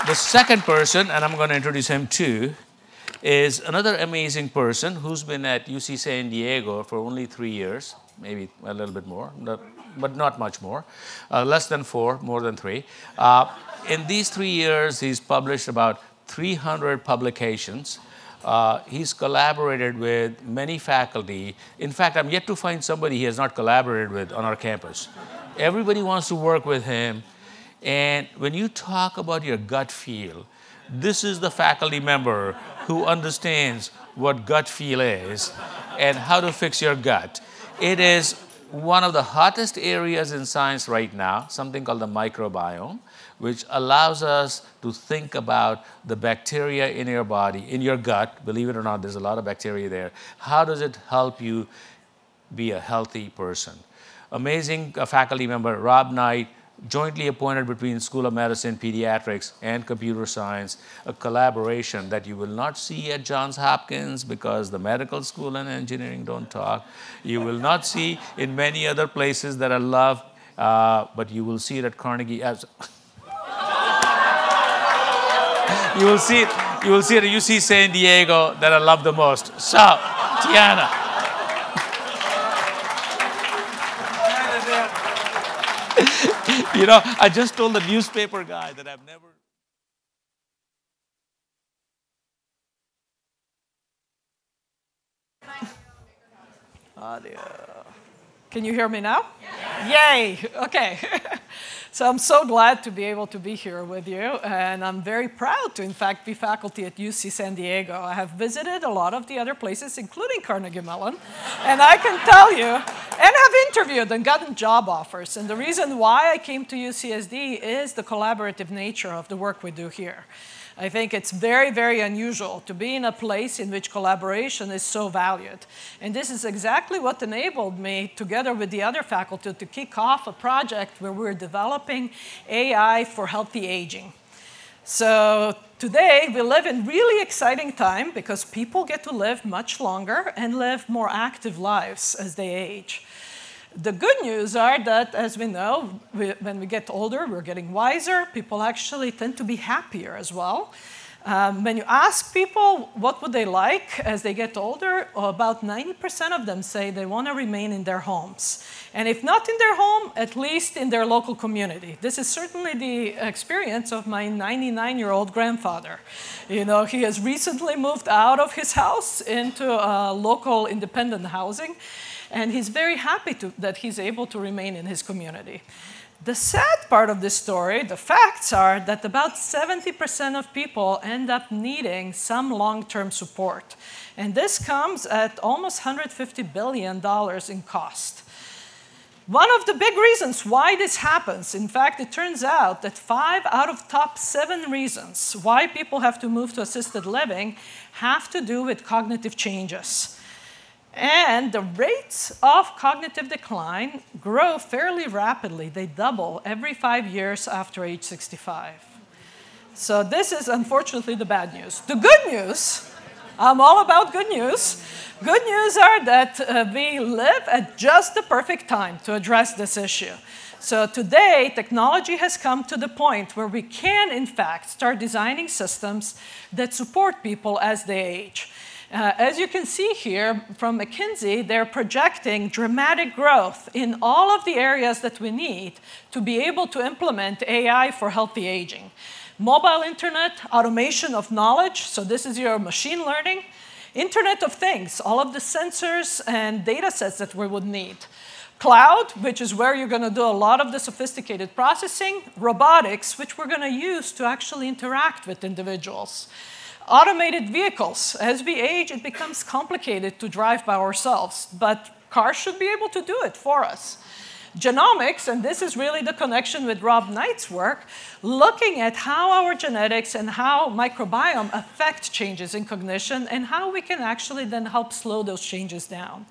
The second person, and I'm going to introduce him too, is another amazing person who's been at UC San Diego for only 3 years, maybe a little bit more, but not much more, less than 4, more than 3. In these 3 years, he's published about 300 publications. He's collaborated with many faculty. In fact, I'm yet to find somebody he has not collaborated with on our campus. Everybody wants to work with him. And when you talk about your gut feel, this is the faculty member who understands what gut feel is and how to fix your gut. It is one of the hottest areas in science right now, something called the microbiome, which allows us to think about the bacteria in your body, in your gut. Believe it or not, there's a lot of bacteria there. How does it help you be a healthy person? Amazing faculty member, Rob Knight, jointly appointed between School of Medicine, Pediatrics, and Computer Science, a collaboration that you will not see at Johns Hopkins because the medical school and engineering don't talk. You will not see in many other places that I love, but you will see it at Carnegie. You will see it at UC San Diego that I love the most. So, Tiana. You know, I just told the newspaper guy that I've never... Audio. Can you hear me now? Yeah. Yay! Okay. So I'm so glad to be able to be here with you, and I'm very proud to, in fact, be faculty at UC San Diego. I have visited a lot of the other places, including Carnegie Mellon, and I can tell you, and have interviewed and gotten job offers. And the reason why I came to UCSD is the collaborative nature of the work we do here. I think it's very, very unusual to be in a place in which collaboration is so valued. And this is exactly what enabled me, together with the other faculty, to kick off a project where we're developing AI for healthy aging. So today, we live in really exciting time because people get to live much longer and live more active lives as they age. The good news are that, as we know, when we get older, we're getting wiser. People actually tend to be happier as well. When you ask people what would they like as they get older, about 90% of them say they want to remain in their homes. And if not in their home, at least in their local community. This is certainly the experience of my 99-year-old grandfather. You know, he has recently moved out of his house into local independent housing, and he's very happy that he's able to remain in his community. The sad part of this story, the facts are that about 70% of people end up needing some long-term support. And this comes at almost $150 billion in cost. One of the big reasons why this happens, in fact, it turns out that 5 out of top 7 reasons why people have to move to assisted living have to do with cognitive changes. And the rates of cognitive decline grow fairly rapidly. They double every 5 years after age 65. So this is unfortunately the bad news. The good news, I'm all about good news. Good news are that we live at just the perfect time to address this issue. So today, technology has come to the point where we can, in fact, start designing systems that support people as they age. As you can see here from McKinsey, they're projecting dramatic growth in all of the areas that we need to be able to implement AI for healthy aging. Mobile internet, automation of knowledge, so this is your machine learning. Internet of Things, all of the sensors and data sets that we would need. Cloud, which is where you're going to do a lot of the sophisticated processing. Robotics, which we're going to use to actually interact with individuals. Automated vehicles. As we age, it becomes complicated to drive by ourselves, but cars should be able to do it for us. Genomics, and this is really the connection with Rob Knight's work, looking at how our genetics and how microbiome affect changes in cognition and how we can actually then help slow those changes down.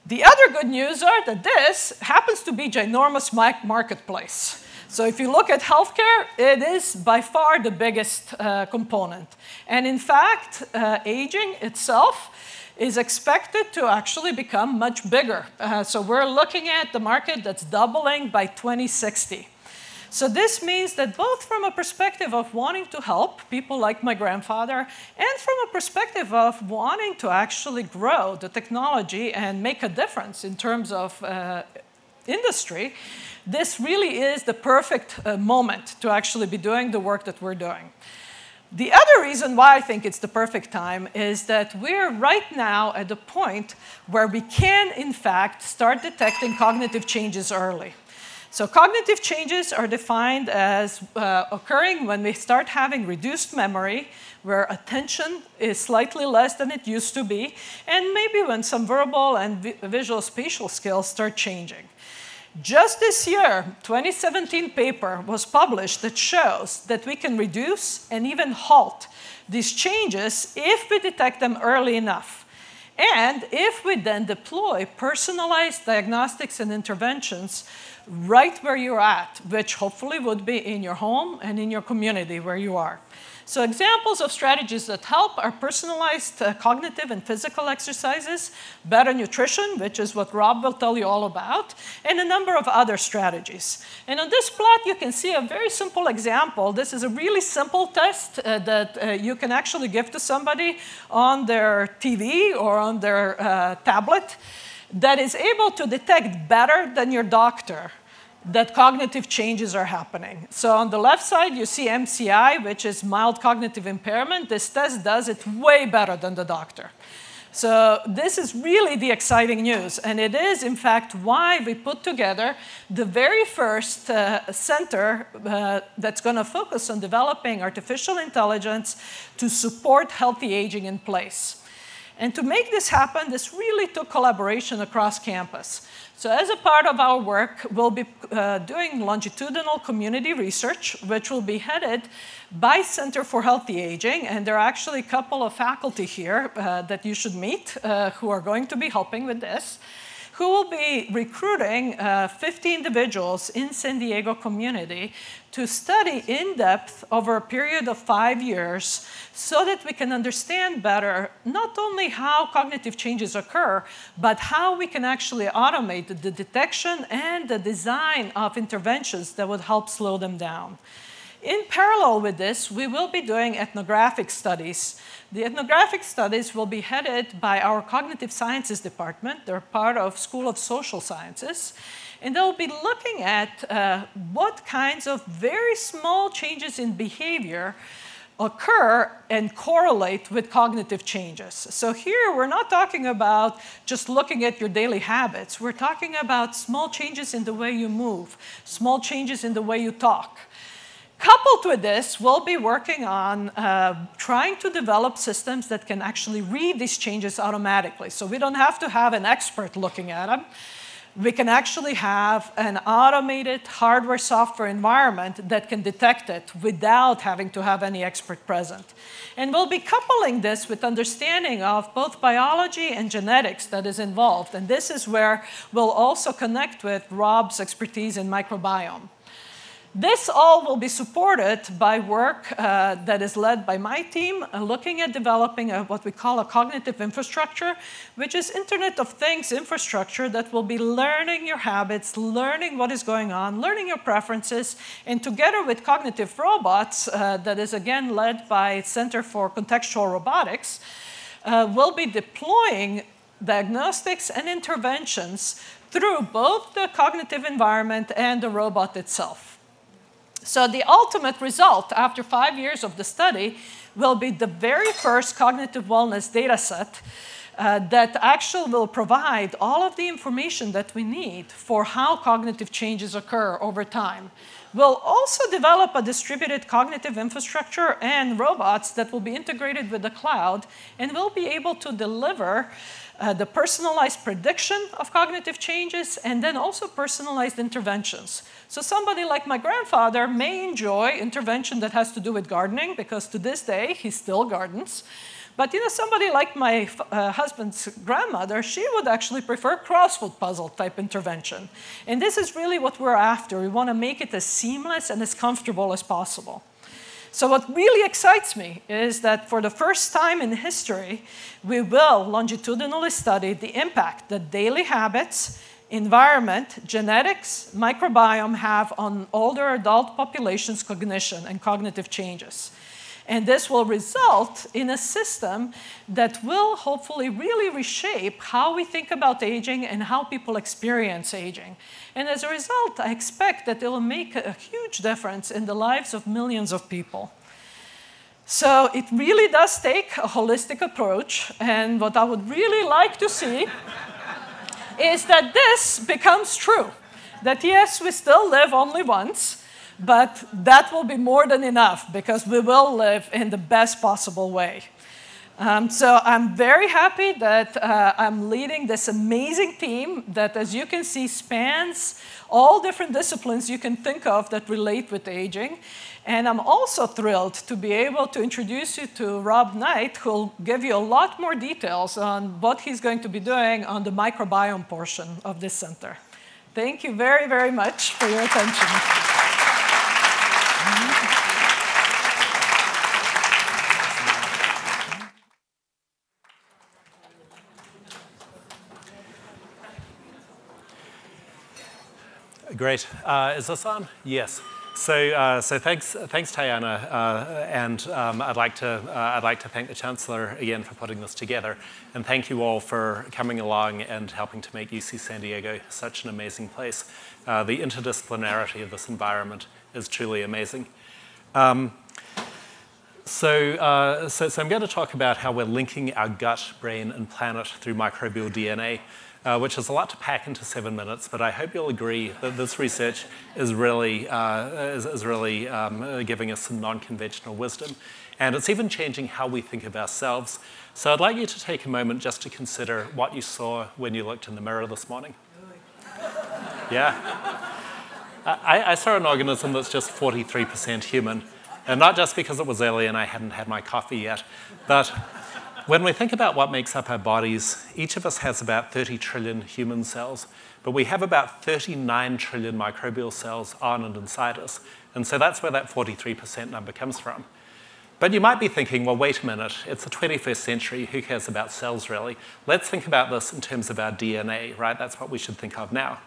The other good news are that this happens to be ginormous marketplace. So if you look at healthcare, it is by far the biggest component. And in fact, aging itself is expected to actually become much bigger. So we're looking at the market that's doubling by 2060. So this means that both from a perspective of wanting to help people like my grandfather and from a perspective of wanting to actually grow the technology and make a difference in terms of industry, this really is the perfect moment to actually be doing the work that we're doing. The other reason why I think it's the perfect time is that we're right now at the point where we can, in fact, start detecting cognitive changes early. So cognitive changes are defined as occurring when we start having reduced memory, where attention is slightly less than it used to be, and maybe when some verbal and visual spatial skills start changing. Just this year, 2017 paper was published that shows that we can reduce and even halt these changes if we detect them early enough. And if we then deploy personalized diagnostics and interventions right where you're at, which hopefully would be in your home and in your community where you are. So examples of strategies that help are personalized cognitive and physical exercises, better nutrition, which is what Rob will tell you all about, and a number of other strategies. And on this plot, you can see a very simple example. This is a really simple test that you can actually give to somebody on their TV or on their tablet that is able to detect better than your doctor that cognitive changes are happening. So on the left side, you see MCI, which is mild cognitive impairment. This test does it way better than the doctor. So this is really the exciting news. And it is, in fact, why we put together the very first center that's going to focus on developing artificial intelligence to support healthy aging in place. And to make this happen, this really took collaboration across campus. So as a part of our work, we'll be doing longitudinal community research, which will be headed by Center for Healthy Aging. And there are actually a couple of faculty here that you should meet who are going to be helping with this. who will be recruiting 50 individuals in San Diego community to study in depth over a period of 5 years so that we can understand better not only how cognitive changes occur, but how we can actually automate the detection and the design of interventions that would help slow them down. In parallel with this, we will be doing ethnographic studies. The ethnographic studies will be headed by our cognitive sciences department. They're part of School of Social Sciences. And they'll be looking at what kinds of very small changes in behavior occur and correlate with cognitive changes. So here, we're not talking about just looking at your daily habits. We're talking about small changes in the way you move, small changes in the way you talk. Coupled with this, we'll be working on trying to develop systems that can actually read these changes automatically. So we don't have to have an expert looking at them. We can actually have an automated hardware-software environment that can detect it without having to have any expert present. And we'll be coupling this with understanding of both biology and genetics that is involved. And this is where we'll also connect with Rob's expertise in microbiome. This all will be supported by work that is led by my team, looking at developing what we call a cognitive infrastructure, which is Internet of Things infrastructure that will be learning your habits, learning what is going on, learning your preferences, and together with cognitive robots, that is again led by Center for Contextual Robotics, we'll be deploying diagnostics and interventions through both the cognitive environment and the robot itself. So the ultimate result after 5 years of the study will be the very first cognitive wellness data set that actually will provide all of the information that we need for how cognitive changes occur over time. We'll also develop a distributed cognitive infrastructure and robots that will be integrated with the cloud, and we'll be able to deliver the personalized prediction of cognitive changes and then also personalized interventions. So somebody like my grandfather may enjoy intervention that has to do with gardening because to this day he still gardens. But somebody like my husband's grandmother, she would actually prefer crossword puzzle type intervention. And this is really what we're after. We want to make it as seamless and as comfortable as possible. So what really excites me is that for the first time in history, we will longitudinally study the impact that daily habits, environment, genetics, microbiome have on older adult populations' cognition and cognitive changes. And this will result in a system that will hopefully really reshape how we think about aging and how people experience aging. And as a result, I expect that it will make a huge difference in the lives of millions of people. So it really does take a holistic approach. And what I would really like to see is that this becomes true. That yes, we still live only once, but that will be more than enough because we will live in the best possible way. So I'm very happy that I'm leading this amazing team that, as you can see, spans all different disciplines you can think of that relate with aging. And I'm also thrilled to be able to introduce you to Rob Knight, who will give you a lot more details on what he's going to be doing on the microbiome portion of this center. Thank you very, very much for your attention. Great. Is this on? Yes. So thanks, Tayana, and I'd like to thank the Chancellor again for putting this together, and thank you all for coming along and helping to make UC San Diego such an amazing place. The interdisciplinarity of this environment is truly amazing. So I'm going to talk about how we're linking our gut, brain, and planet through microbial DNA. Which is a lot to pack into 7 minutes, but I hope you'll agree that this research is really giving us some non-conventional wisdom. And it's even changing how we think of ourselves. So I'd like you to take a moment just to consider what you saw when you looked in the mirror this morning. Yeah. I saw an organism that's just 43% human. And not just because it was early and I hadn't had my coffee yet, but When we think about what makes up our bodies, each of us has about 30 trillion human cells, but we have about 39 trillion microbial cells on and inside us. And so that's where that 43% number comes from. But you might be thinking, well, wait a minute, it's the 21st century, who cares about cells really? Let's think about this in terms of our DNA, right? That's what we should think of now.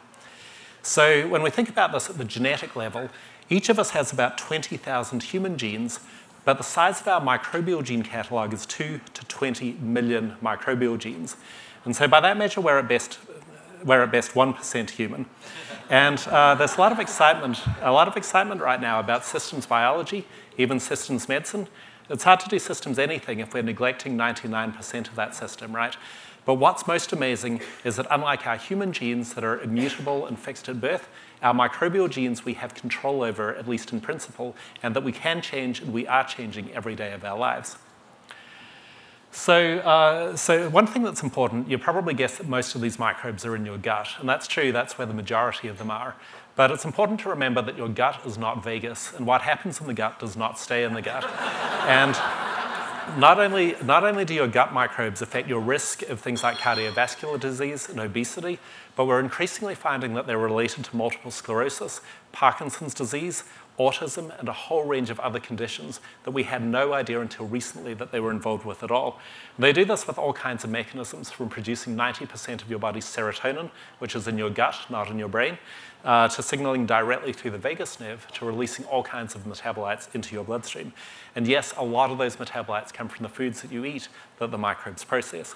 So when we think about this at the genetic level, each of us has about 20,000 human genes, but the size of our microbial gene catalog is 2 to 20 million microbial genes. And so by that measure, we're at best 1% human. And there's a lot of excitement right now about systems biology, even systems medicine. It's hard to do systems anything if we're neglecting 99% of that system, right? But what's most amazing is that unlike our human genes that are immutable and fixed at birth, our microbial genes we have control over, at least in principle, and that we can change and we are changing every day of our lives. So one thing that's important, you probably guess that most of these microbes are in your gut, and that's true, that's where the majority of them are. But it's important to remember that your gut is not Vegas, and what happens in the gut does not stay in the gut. And not only do your gut microbes affect your risk of things like cardiovascular disease and obesity, but we're increasingly finding that they're related to multiple sclerosis, Parkinson's disease, autism, and a whole range of other conditions that we had no idea until recently that they were involved with at all. They do this with all kinds of mechanisms, from producing 90% of your body's serotonin, which is in your gut, not in your brain, to signaling directly through the vagus nerve, to releasing all kinds of metabolites into your bloodstream. And yes, a lot of those metabolites come from the foods that you eat that the microbes process.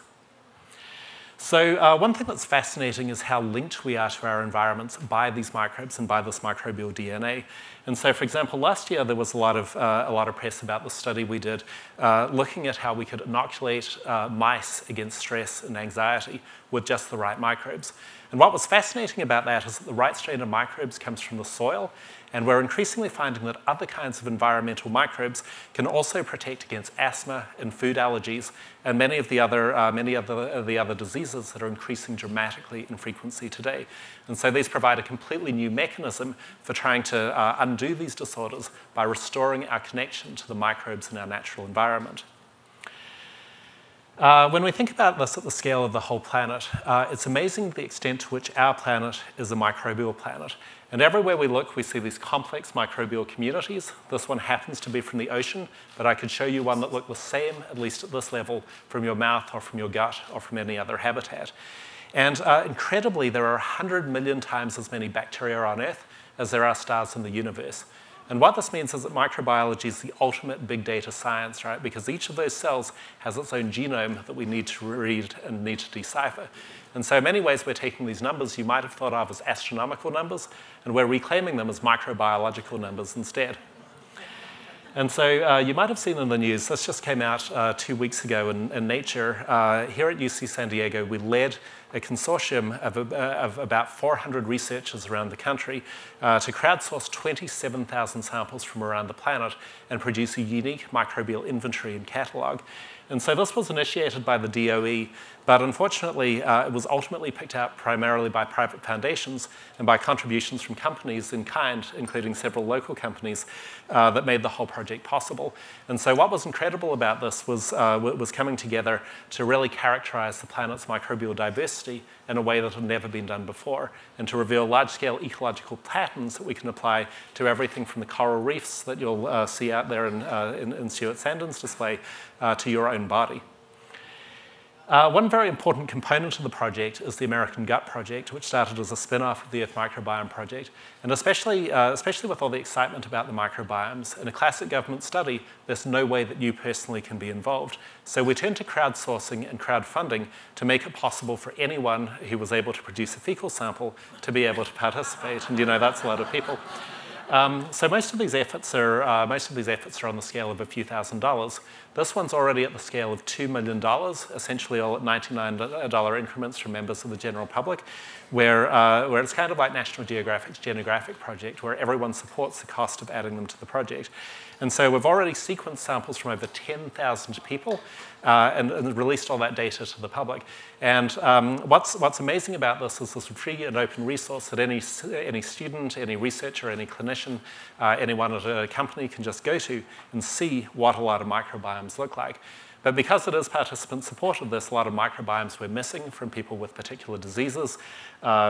So one thing that's fascinating is how linked we are to our environments by these microbes and by this microbial DNA. And so, for example, last year there was a lot of press about the study we did looking at how we could inoculate mice against stress and anxiety with just the right microbes. And what was fascinating about that is that the right strain of microbes comes from the soil, and we're increasingly finding that other kinds of environmental microbes can also protect against asthma and food allergies and many of the other diseases that are increasing dramatically in frequency today. And so these provide a completely new mechanism for trying to undo these disorders by restoring our connection to the microbes in our natural environment. When we think about this at the scale of the whole planet, it's amazing the extent to which our planet is a microbial planet. And everywhere we look, we see these complex microbial communities. This one happens to be from the ocean, but I could show you one that looked the same, at least at this level, from your mouth or from your gut or from any other habitat. And incredibly, there are 100 million times as many bacteria on Earth as there are stars in the universe. And what this means is that microbiology is the ultimate big data science, right? Because each of those cells has its own genome that we need to read and need to decipher. And so in many ways, we're taking these numbers you might have thought of as astronomical numbers, and we're reclaiming them as microbiological numbers instead. And so you might have seen in the news, this just came out 2 weeks ago in Nature. Here at UC San Diego, we led a consortium of about 400 researchers around the country to crowdsource 27,000 samples from around the planet and produce a unique microbial inventory and catalog. And so this was initiated by the DOE, but unfortunately, it was ultimately picked up primarily by private foundations and by contributions from companies in kind, including several local companies that made the whole project possible. And so what was incredible about this was coming together to really characterize the planet's microbial diversity in a way that had never been done before, and to reveal large-scale ecological patterns that we can apply to everything from the coral reefs that you'll see out there in Stuart Sandin's display to your own body. One very important component of the project is the American Gut Project, which started as a spin-off of the Earth Microbiome Project. And especially with all the excitement about the microbiomes, in a classic government study, there's no way that you personally can be involved. So we turned to crowdsourcing and crowdfunding to make it possible for anyone who was able to produce a fecal sample to be able to participate. And that's a lot of people. So most of these efforts are on the scale of a few $1,000s. This one's already at the scale of $2 million, essentially all at $99 increments from members of the general public, where it's kind of like National Geographic's Genographic project, where everyone supports the cost of adding them to the project. And so we've already sequenced samples from over 10,000 people and released all that data to the public. And what's amazing about this is this free and open resource that any student, any researcher, any clinician, anyone at a company can just go to and see what a lot of microbiomes look like. But because it is participant-supported, there's a lot of microbiomes we're missing from people with particular diseases,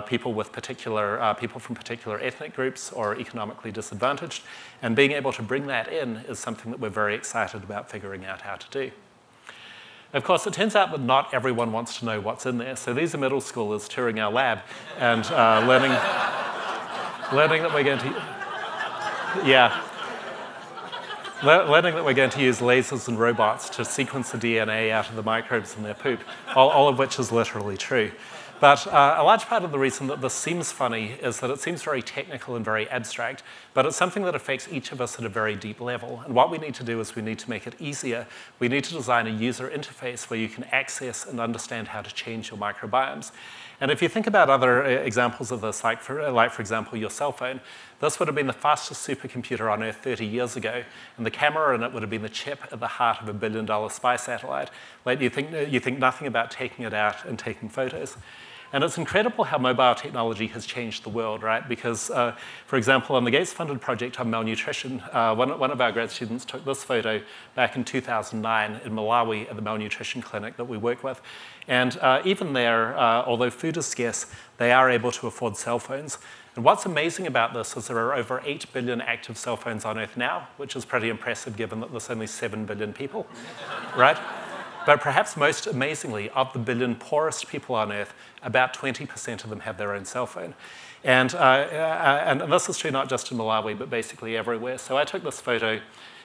people from particular ethnic groups or economically disadvantaged. And being able to bring that in is something that we're very excited about figuring out how to do. Of course, it turns out that not everyone wants to know what's in there. So these are middle schoolers touring our lab and learning that we're going to... Yeah. Learning that we're going to use lasers and robots to sequence the DNA out of the microbes in their poop, all of which is literally true. But a large part of the reason that this seems funny is that it seems very technical and very abstract, but it's something that affects each of us at a very deep level. And what we need to do is we need to make it easier. We need to design a user interface where you can access and understand how to change your microbiomes. And if you think about other examples of this, like for example, your cell phone, this would have been the fastest supercomputer on Earth 30 years ago, and the camera in it would have been the chip at the heart of a billion-dollar spy satellite. Like you think nothing about taking it out and taking photos. And it's incredible how mobile technology has changed the world, right? Because, for example, on the Gates-funded project on malnutrition, one of our grad students took this photo back in 2009 in Malawi at the malnutrition clinic that we work with. And even there, although food is scarce, they are able to afford cell phones. And what's amazing about this is there are over 8 billion active cell phones on Earth now, which is pretty impressive given that there's only 7 billion people, right? But perhaps most amazingly, of the billion poorest people on Earth, about 20% of them have their own cell phone. And this is true not just in Malawi, but basically everywhere. So I took this photo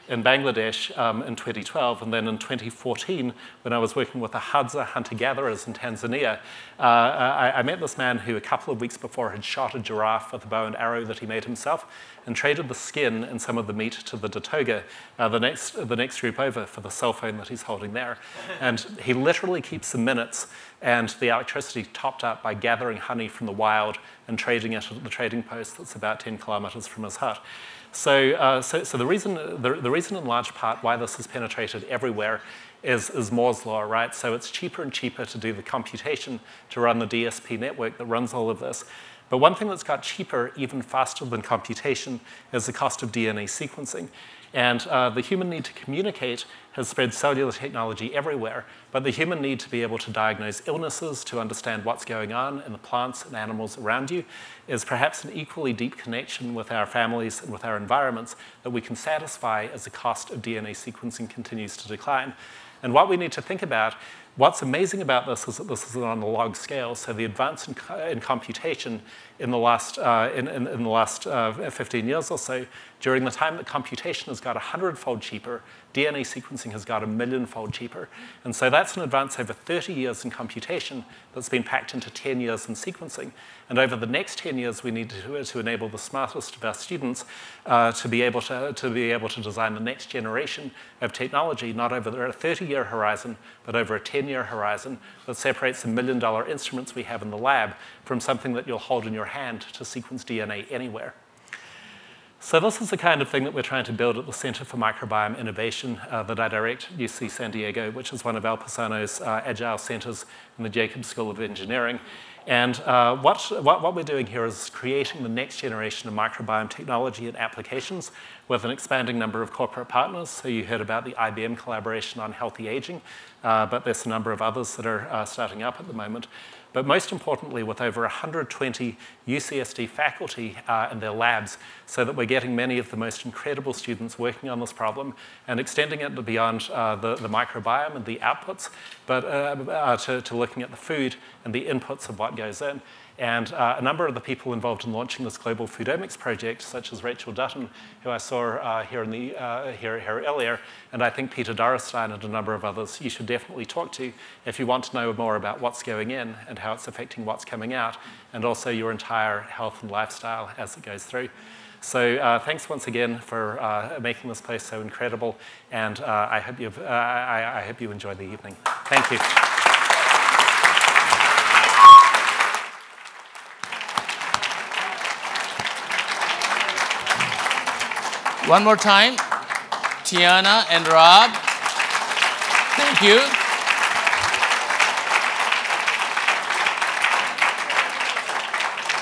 in Bangladesh in 2012, and then in 2014, when I was working with the Hadza hunter-gatherers in Tanzania, I met this man who a couple of weeks before had shot a giraffe with a bow and arrow that he made himself, and traded the skin and some of the meat to the Datoga, the next group over, for the cell phone that he's holding there. And he literally keeps the minutes and the electricity topped up by gathering honey from the wild and trading it at the trading post that's about 10 kilometers from his hut. So the reason in large part why this has penetrated everywhere is Moore's law, right? So it's cheaper and cheaper to do the computation to run the DSP network that runs all of this. But one thing that's got cheaper, even faster than computation, is the cost of DNA sequencing. And the human need to communicate has spread cellular technology everywhere, but the human need to be able to diagnose illnesses, to understand what's going on in the plants and animals around you, is perhaps an equally deep connection with our families and with our environments that we can satisfy as the cost of DNA sequencing continues to decline. And what we need to think about, what's amazing about this is that this is on a log scale. So the advance in computation in the last 15 years or so, during the time that computation has got 100-fold cheaper, DNA sequencing has got 1,000,000-fold cheaper. And so that's an advance over 30 years in computation that's been packed into 10 years in sequencing. And over the next 10 years, we need to enable the smartest of our students to be able to design the next generation of technology, not over a 30-year horizon, but over a 10-year horizon that separates the $1 million instruments we have in the lab from something that you'll hold in your hand to sequence DNA anywhere. So this is the kind of thing that we're trying to build at the Center for Microbiome Innovation that I direct at UC San Diego, which is one of Al Pisano's agile centers in the Jacobs School of Engineering. And what we're doing here is creating the next generation of microbiome technology and applications with an expanding number of corporate partners. So you heard about the IBM collaboration on healthy aging, but there's a number of others that are starting up at the moment. But most importantly, with over 120 UCSD faculty in their labs, so that we're getting many of the most incredible students working on this problem and extending it beyond the microbiome and the outputs, but to looking at the food and the inputs of what goes in. And a number of the people involved in launching this global foodomics project, such as Rachel Dutton, who I saw here earlier, and I think Peter Dorrestein and a number of others, you should definitely talk to if you want to know more about what's going in and how it's affecting what's coming out, and also your entire health and lifestyle as it goes through. So thanks once again for making this place so incredible, and I hope you enjoy the evening. Thank you. One more time, Tiana and Rob. Thank you.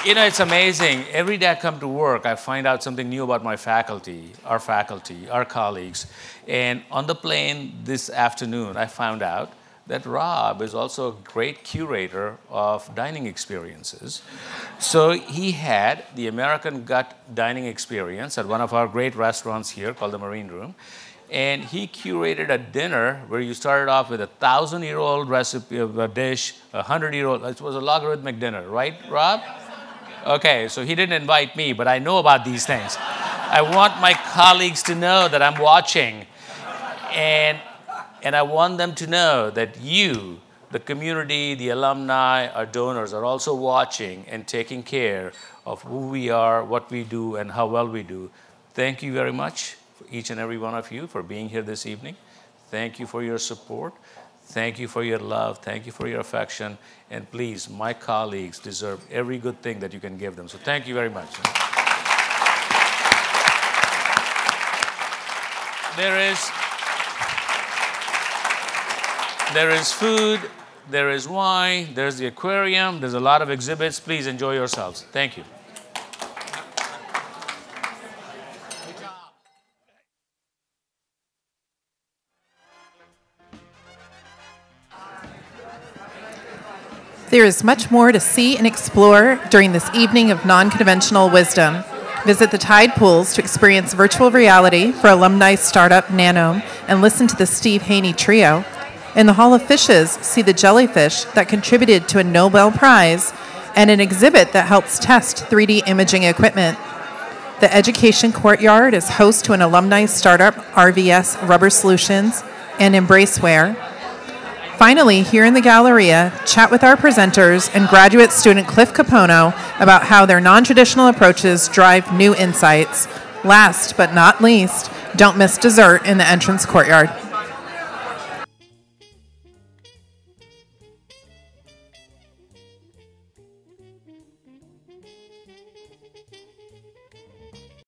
You know, it's amazing. Every day I come to work, I find out something new about my faculty, our colleagues. And on the plane this afternoon, I found out that Rob is also a great curator of dining experiences. So he had the American Gut dining experience at one of our great restaurants here called the Marine Room. And he curated a dinner where you started off with a 1,000-year-old recipe of a dish, a 100-year-old, it was a logarithmic dinner, right, Rob? Okay, so he didn't invite me, but I know about these things. I want my colleagues to know that I'm watching. And I want them to know that you, the community, the alumni, our donors, are also watching and taking care of who we are, what we do, and how well we do. Thank you very much, for each and every one of you, for being here this evening. Thank you for your support. Thank you for your love. Thank you for your affection. And please, my colleagues deserve every good thing that you can give them. So thank you very much. There is food, there is wine, there's the aquarium, there's a lot of exhibits. Please enjoy yourselves. Thank you. There is much more to see and explore during this evening of non-conventional wisdom. Visit the Tide Pools to experience virtual reality for alumni startup Nanome and listen to the Steve Haney Trio. In the Hall of Fishes, see the jellyfish that contributed to a Nobel Prize and an exhibit that helps test 3D imaging equipment. The Education Courtyard is host to an alumni startup, RVS Rubber Solutions, and Embraceware. Finally, here in the Galleria, chat with our presenters and graduate student Cliff Capono about how their non-traditional approaches drive new insights. Last but not least, don't miss dessert in the entrance courtyard.